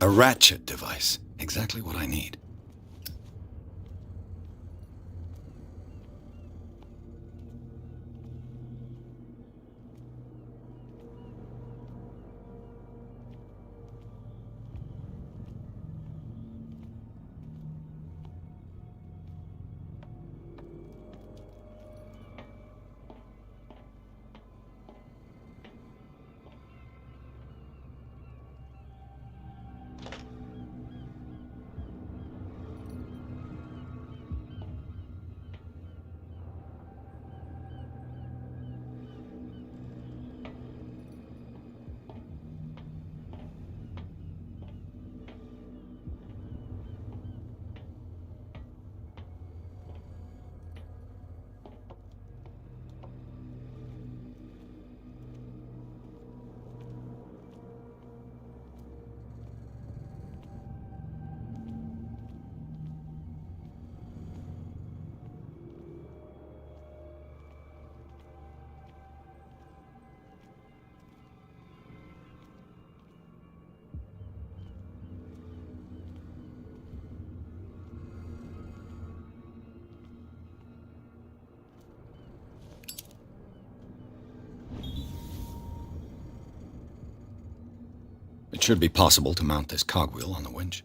A ratchet device. Exactly what I need. It should be possible to mount this cogwheel on the winch.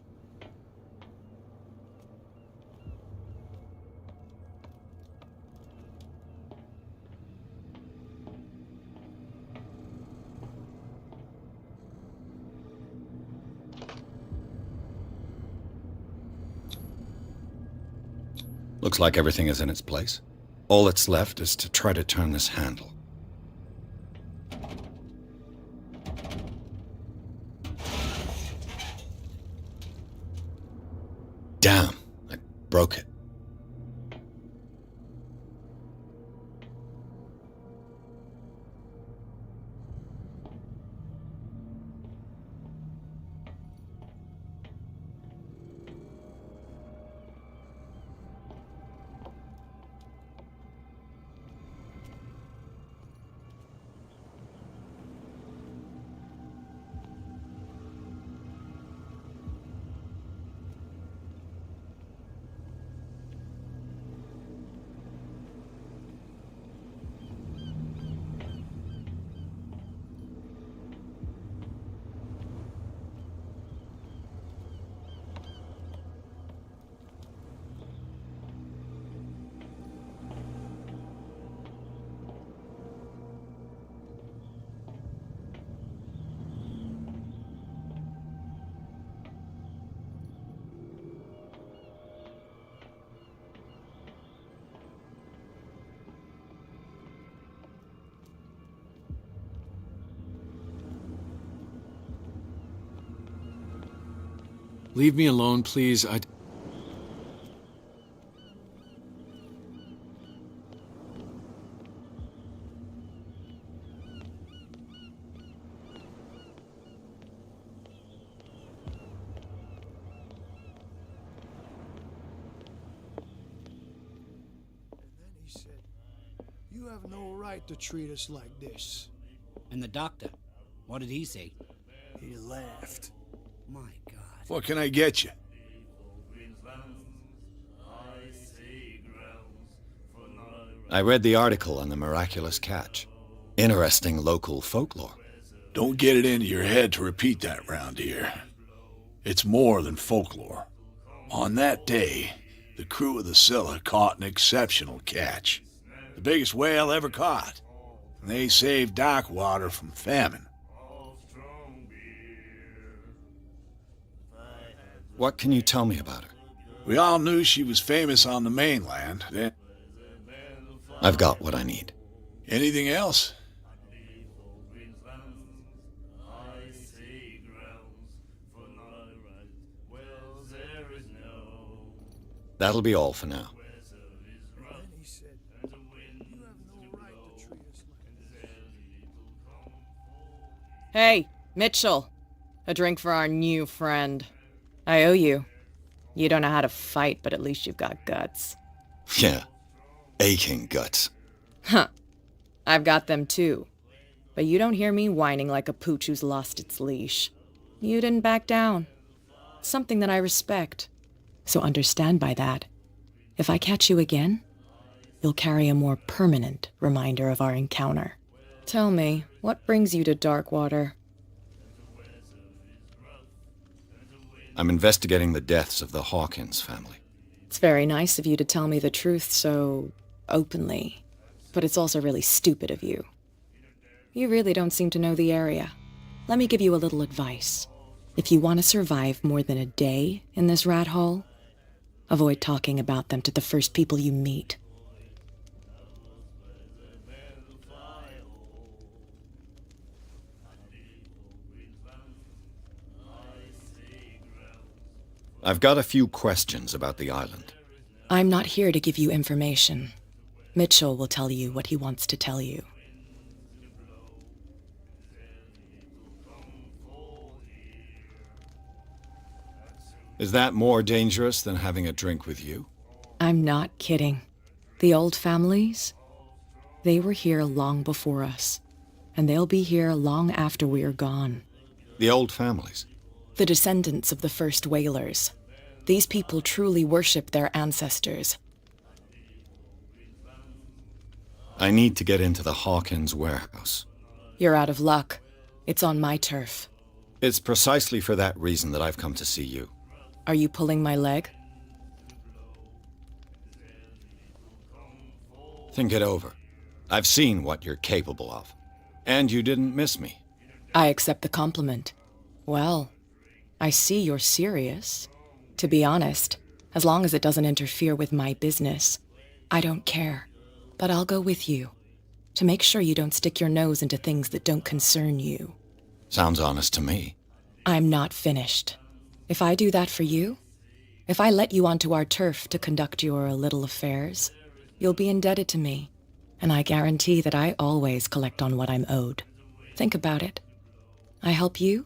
Looks like everything is in its place. All that's left is to try to turn this handle. Damn, I broke it. Leave me alone, please. He said, "You have no right to treat us like this." And the doctor, what did he say? He laughed. My God. What can I get you? I read the article on the miraculous catch. Interesting local folklore. Don't get it into your head to repeat that round here. It's more than folklore. On that day, the crew of the Scylla caught an exceptional catch. The biggest whale ever caught. And they saved Darkwater from famine. What can you tell me about her? We all knew she was famous on the mainland. I've got what I need. Anything else? That'll be all for now. Hey, Mitchell. A drink for our new friend. I owe you. You don't know how to fight, but at least you've got guts. Yeah. Aching guts. Huh. I've got them too. But you don't hear me whining like a pooch who's lost its leash. You didn't back down. Something that I respect. So understand by that, if I catch you again, you'll carry a more permanent reminder of our encounter. Tell me, what brings you to Darkwater? I'm investigating the deaths of the Hawkins family. It's very nice of you to tell me the truth so openly, but it's also really stupid of you. You really don't seem to know the area. Let me give you a little advice. If you want to survive more than a day in this rat hole, avoid talking about them to the first people you meet. I've got a few questions about the island. I'm not here to give you information. Mitchell will tell you what he wants to tell you. Is that more dangerous than having a drink with you? I'm not kidding. The old families, they were here long before us, and they'll be here long after we're gone. The old families? The descendants of the first whalers. These people truly worship their ancestors. I need to get into the Hawkins warehouse. You're out of luck. It's on my turf. It's precisely for that reason that I've come to see you. Are you pulling my leg? Think it over. I've seen what you're capable of. And you didn't miss me. I accept the compliment. Well, I see you're serious. To be honest, as long as it doesn't interfere with my business, I don't care. But I'll go with you, to make sure you don't stick your nose into things that don't concern you. Sounds honest to me. I'm not finished. If I do that for you, if I let you onto our turf to conduct your little affairs, you'll be indebted to me, and I guarantee that I always collect on what I'm owed. Think about it. I help you,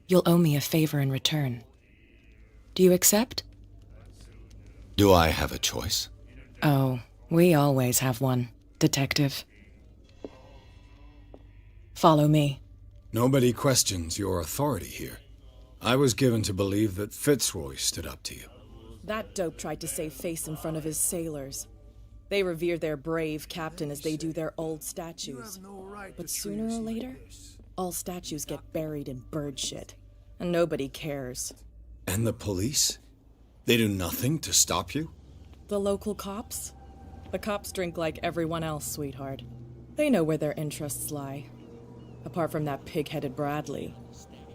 you'll owe me a favor in return. Do you accept? Do I have a choice? Oh, we always have one, Detective. Follow me. Nobody questions your authority here. I was given to believe that Fitzroy stood up to you. That dope tried to save face in front of his sailors. They revere their brave captain as they do their old statues. But sooner or later, all statues get buried in bird shit, and nobody cares. And the police? They do nothing to stop you? The local cops? The cops drink like everyone else, sweetheart. They know where their interests lie. Apart from that pig-headed Bradley,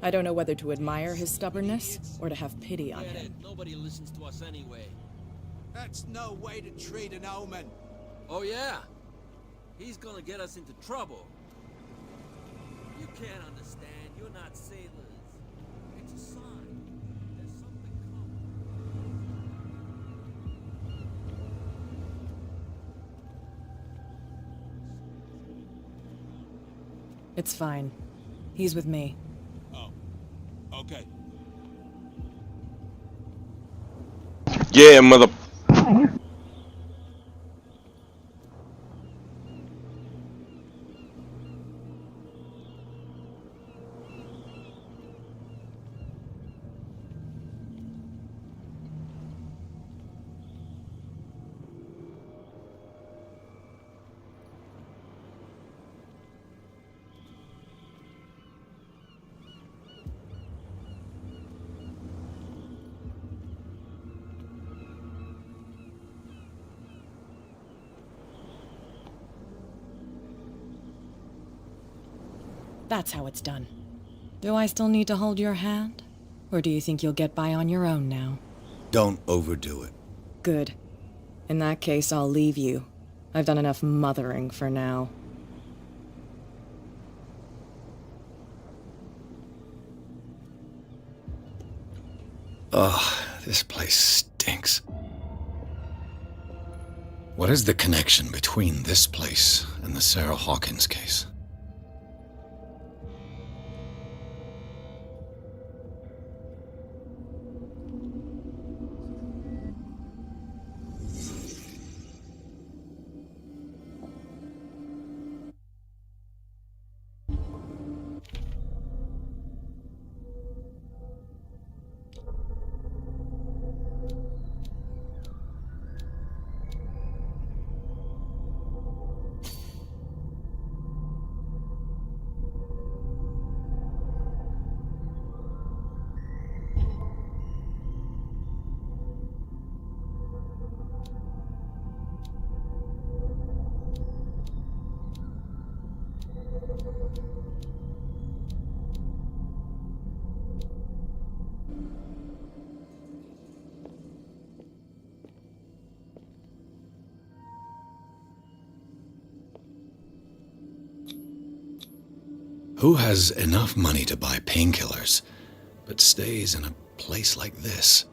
I don't know whether to admire his stubbornness or to have pity on him. Nobody listens to us anyway. That's no way to treat an omen. Oh yeah? He's gonna get us into trouble. You can't understand. You're not sailors. It's a sign. There's something coming. It's fine. He's with me. Oh. Okay. Yeah, mother. That's how it's done. Do I still need to hold your hand? Or do you think you'll get by on your own now? Don't overdo it. Good. In that case, I'll leave you. I've done enough mothering for now. Ugh, this place stinks. What is the connection between this place and the Sarah Hawkins case? Who has enough money to buy painkillers, but stays in a place like this?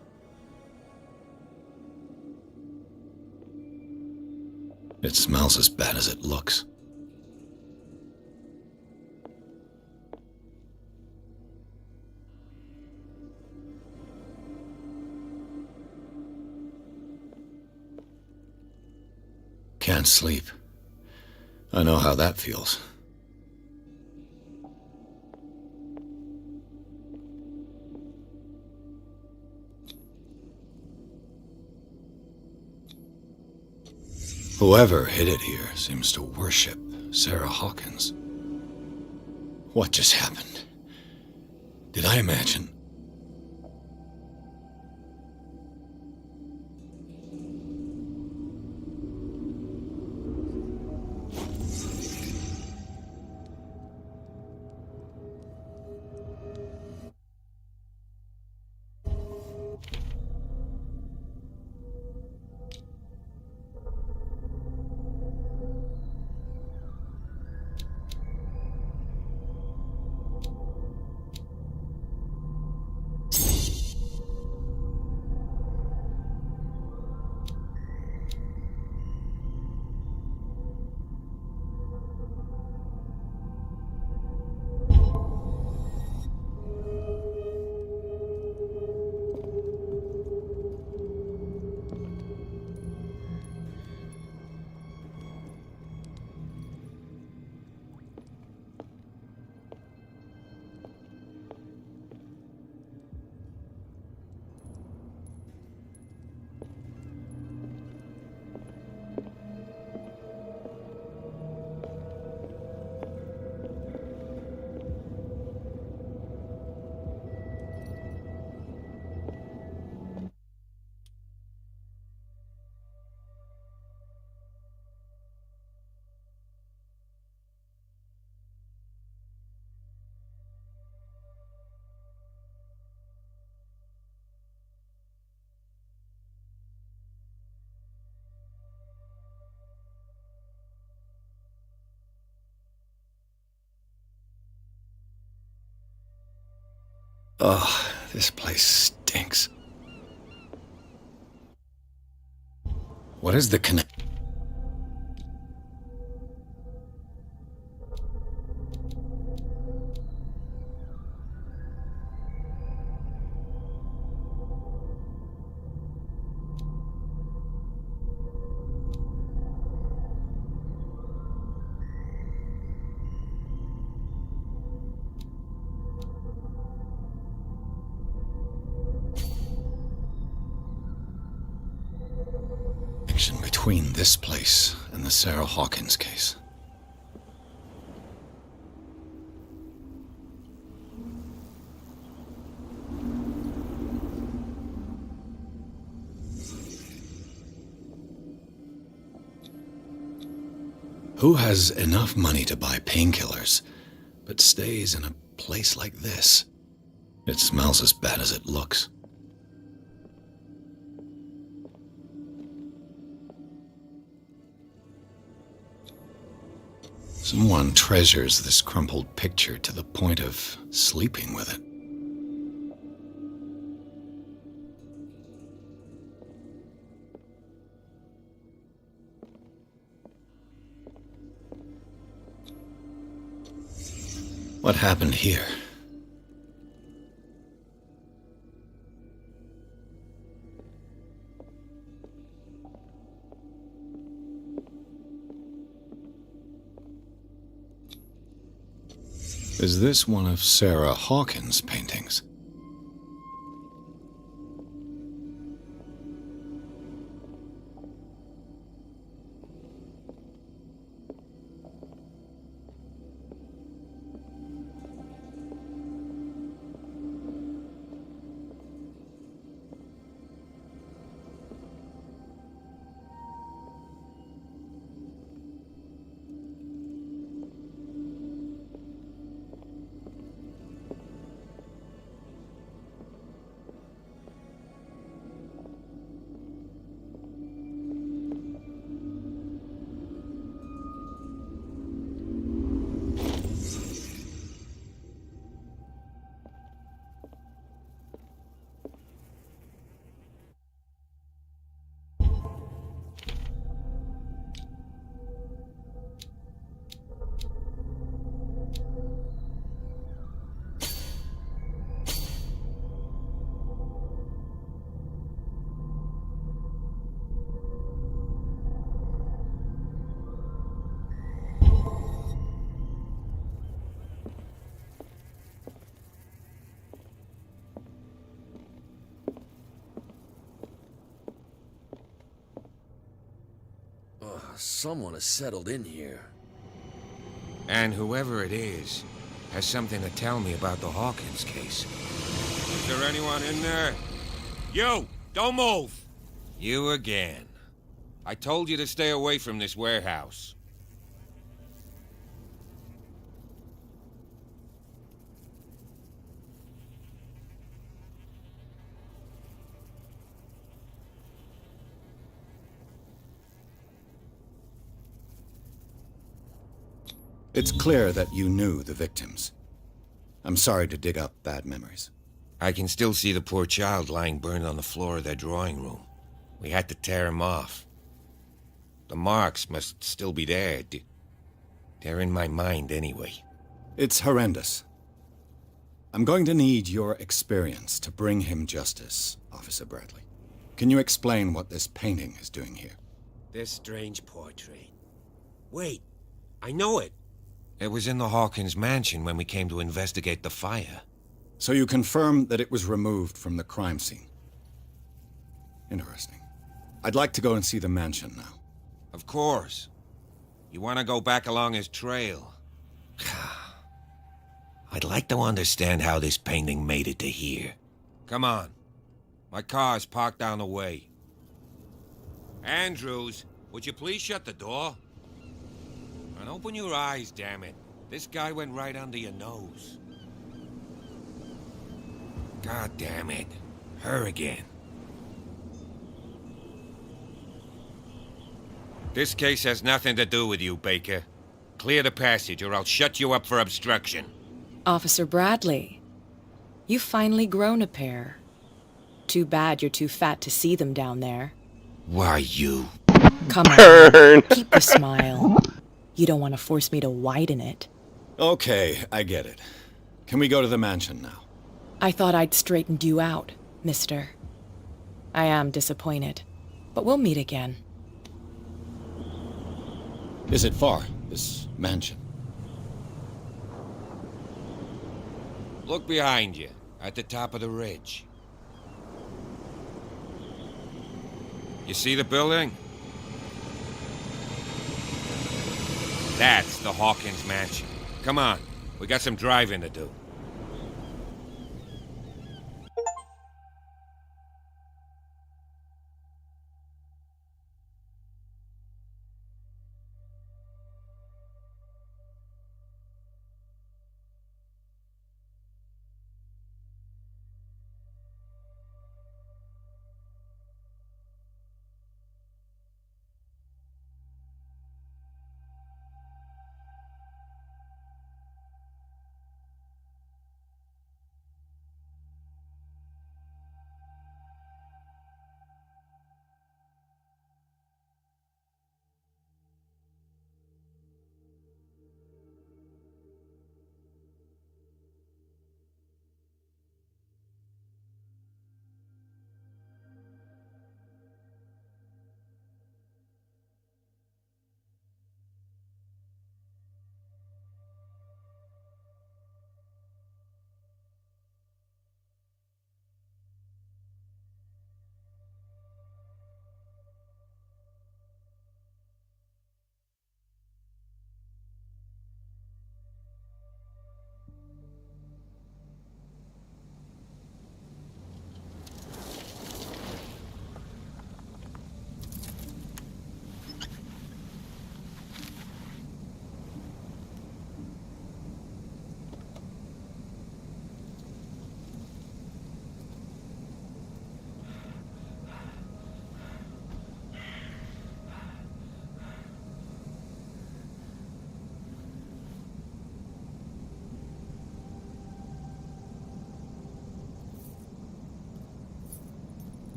It smells as bad as it looks. Can't sleep. I know how that feels. Whoever hid it here seems to worship Sarah Hawkins. What just happened? Did I imagine? Ugh, this place stinks. What is the connect? Between this place and the Sarah Hawkins case. Who has enough money to buy painkillers, but stays in a place like this? It smells as bad as it looks. Someone treasures this crumpled picture to the point of sleeping with it. What happened here? Is this one of Sarah Hawkins' paintings? Someone has settled in here. And whoever it is has something to tell me about the Hawkins case. Is there anyone in there? You! Don't move! You again. I told you to stay away from this warehouse. It's clear that you knew the victims. I'm sorry to dig up bad memories. I can still see the poor child lying burned on the floor of their drawing room. We had to tear him off. The marks must still be there. They're in my mind anyway. It's horrendous. I'm going to need your experience to bring him justice, Officer Bradley. Can you explain what this painting is doing here? This strange portrait. Wait, I know it. It was in the Hawkins mansion when we came to investigate the fire. So you confirm that it was removed from the crime scene? Interesting. I'd like to go and see the mansion now. Of course. You want to go back along his trail? I'd like to understand how this painting made it to here. Come on. My car's parked down the way. Andrews, would you please shut the door? And open your eyes, damn it. This guy went right under your nose. God damn it. Her again. This case has nothing to do with you, Baker. Clear the passage or I'll shut you up for obstruction. Officer Bradley, you've finally grown a pair. Too bad you're too fat to see them down there. Why, you... Come on, keep the smile. You don't want to force me to widen it. Okay, I get it. Can we go to the mansion now? I thought I'd straightened you out, mister. I am disappointed, but we'll meet again. Is it far, this mansion? Look behind you, at the top of the ridge. You see the building? That's the Hawkins mansion. Come on, we got some driving to do.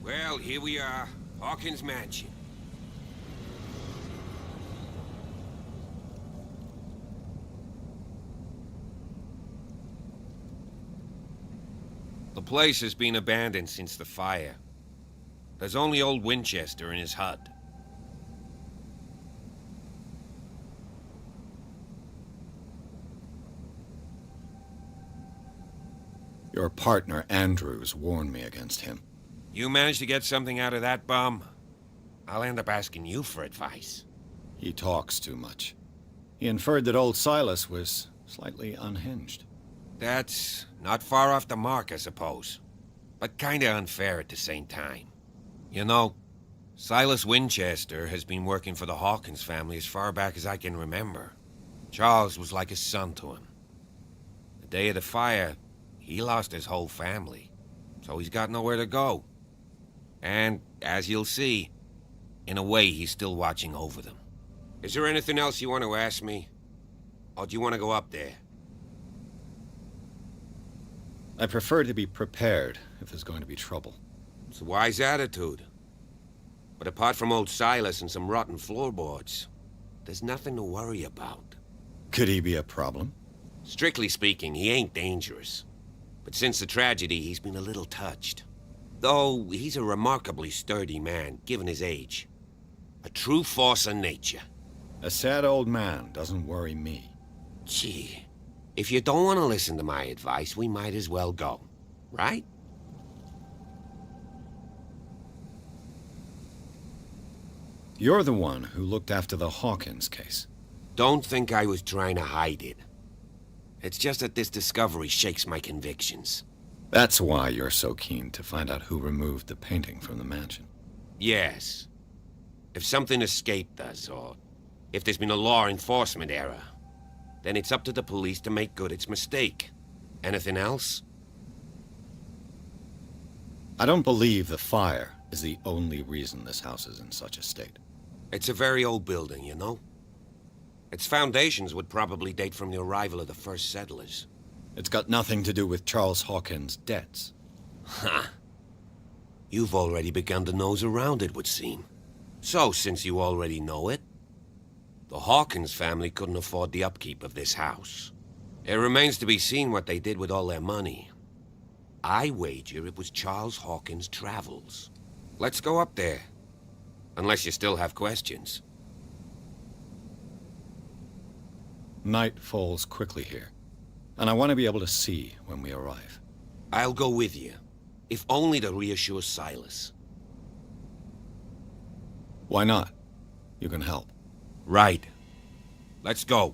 Well, here we are. Hawkins Mansion. The place has been abandoned since the fire. There's only old Winchester in his hut. Your partner, Andrews, warned me against him. You managed to get something out of that bum? I'll end up asking you for advice. He talks too much. He inferred that old Silas was slightly unhinged. That's not far off the mark, I suppose. But kinda unfair at the same time. You know, Silas Winchester has been working for the Hawkins family as far back as I can remember. Charles was like a son to him. The day of the fire, he lost his whole family, so he's got nowhere to go. And, as you'll see, in a way he's still watching over them. Is there anything else you want to ask me? Or do you want to go up there? I prefer to be prepared if there's going to be trouble. It's a wise attitude. But apart from old Silas and some rotten floorboards, there's nothing to worry about. Could he be a problem? Strictly speaking, he ain't dangerous. But since the tragedy, he's been a little touched. Though he's a remarkably sturdy man, given his age. A true force of nature. A sad old man doesn't worry me. Gee, if you don't want to listen to my advice, we might as well go. Right? You're the one who looked after the Hawkins case. Don't think I was trying to hide it. It's just that this discovery shakes my convictions. That's why you're so keen to find out who removed the painting from the mansion. Yes. If something escaped us, or if there's been a law enforcement error, then it's up to the police to make good its mistake. Anything else? I don't believe the fire is the only reason this house is in such a state. It's a very old building, you know? Its foundations would probably date from the arrival of the first settlers. It's got nothing to do with Charles Hawkins' debts. Ha! You've already begun to nose around, it would seem. So, since you already know it, the Hawkins family couldn't afford the upkeep of this house. It remains to be seen what they did with all their money. I wager it was Charles Hawkins' travels. Let's go up there. Unless you still have questions. Night falls quickly here, and I want to be able to see when we arrive. I'll go with you, if only to reassure Silas. Why not? You can help. Right. Let's go.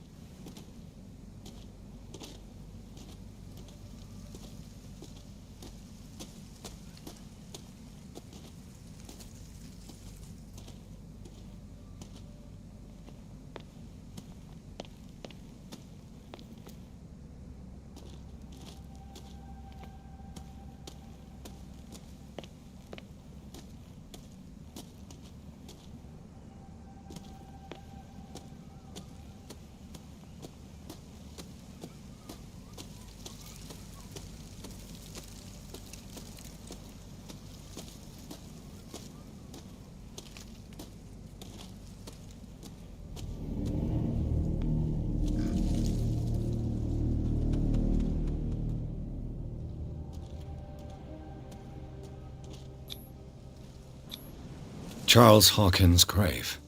Charles Hawkins' grave.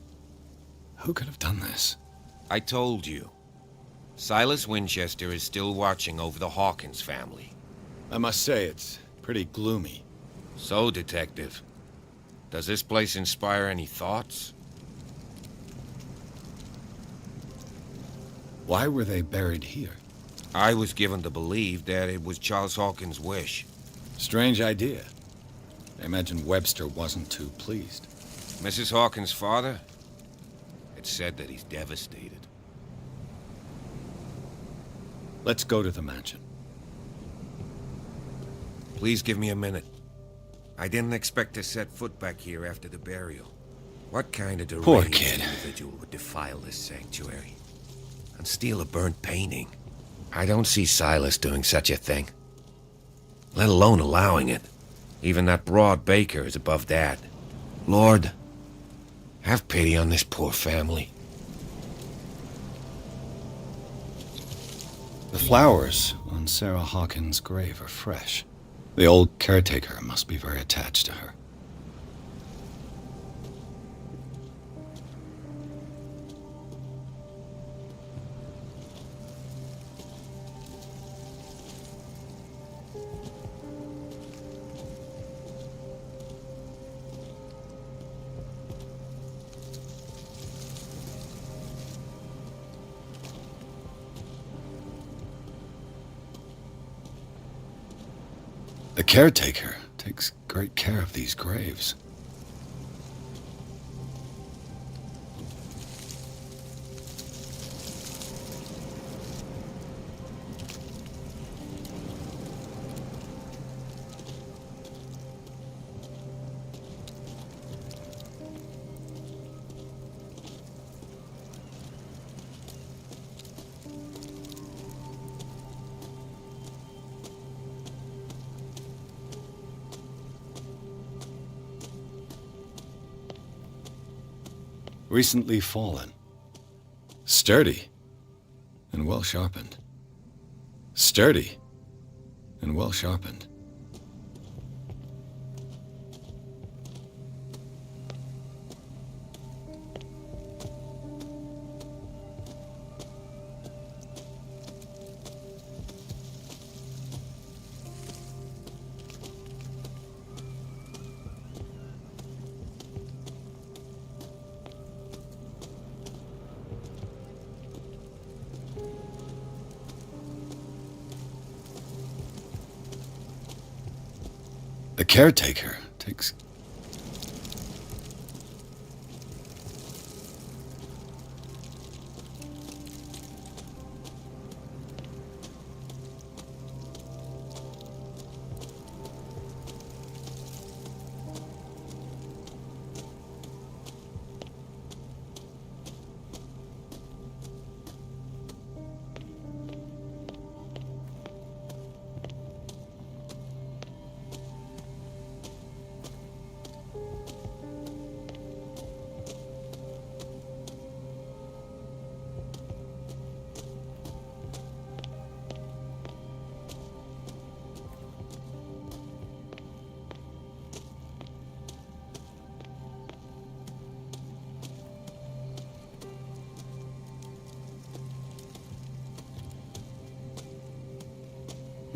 Who could have done this? I told you. Silas Winchester is still watching over the Hawkins family. I must say, it's pretty gloomy. So, Detective, does this place inspire any thoughts? Why were they buried here? I was given to believe that it was Charles Hawkins' wish. Strange idea. I imagine Webster wasn't too pleased. Mrs. Hawkins' father? It's said that he's devastated. Let's go to the mansion. Please give me a minute. I didn't expect to set foot back here after the burial. What kind of Poor deranged kid. individual would defile this sanctuary and steal a burnt painting? I don't see Silas doing such a thing, let alone allowing it. Even that broad baker is above that. Lord, have pity on this poor family. The flowers on Sarah Hawkins' grave are fresh. The old caretaker must be very attached to her. The caretaker takes great care of these graves. Recently fallen. Sturdy and well sharpened. Sturdy and well sharpened. The caretaker takes...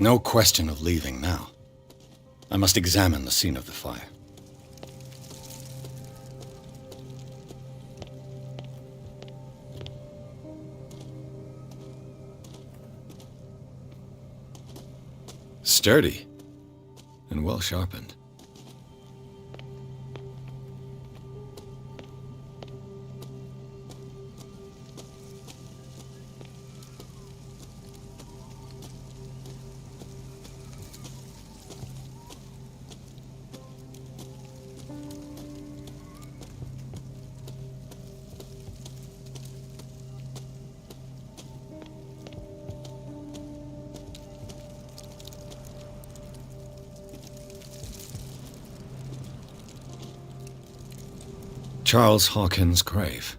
No question of leaving now. I must examine the scene of the fire. Sturdy and well sharpened. Charles Hawkins' grave.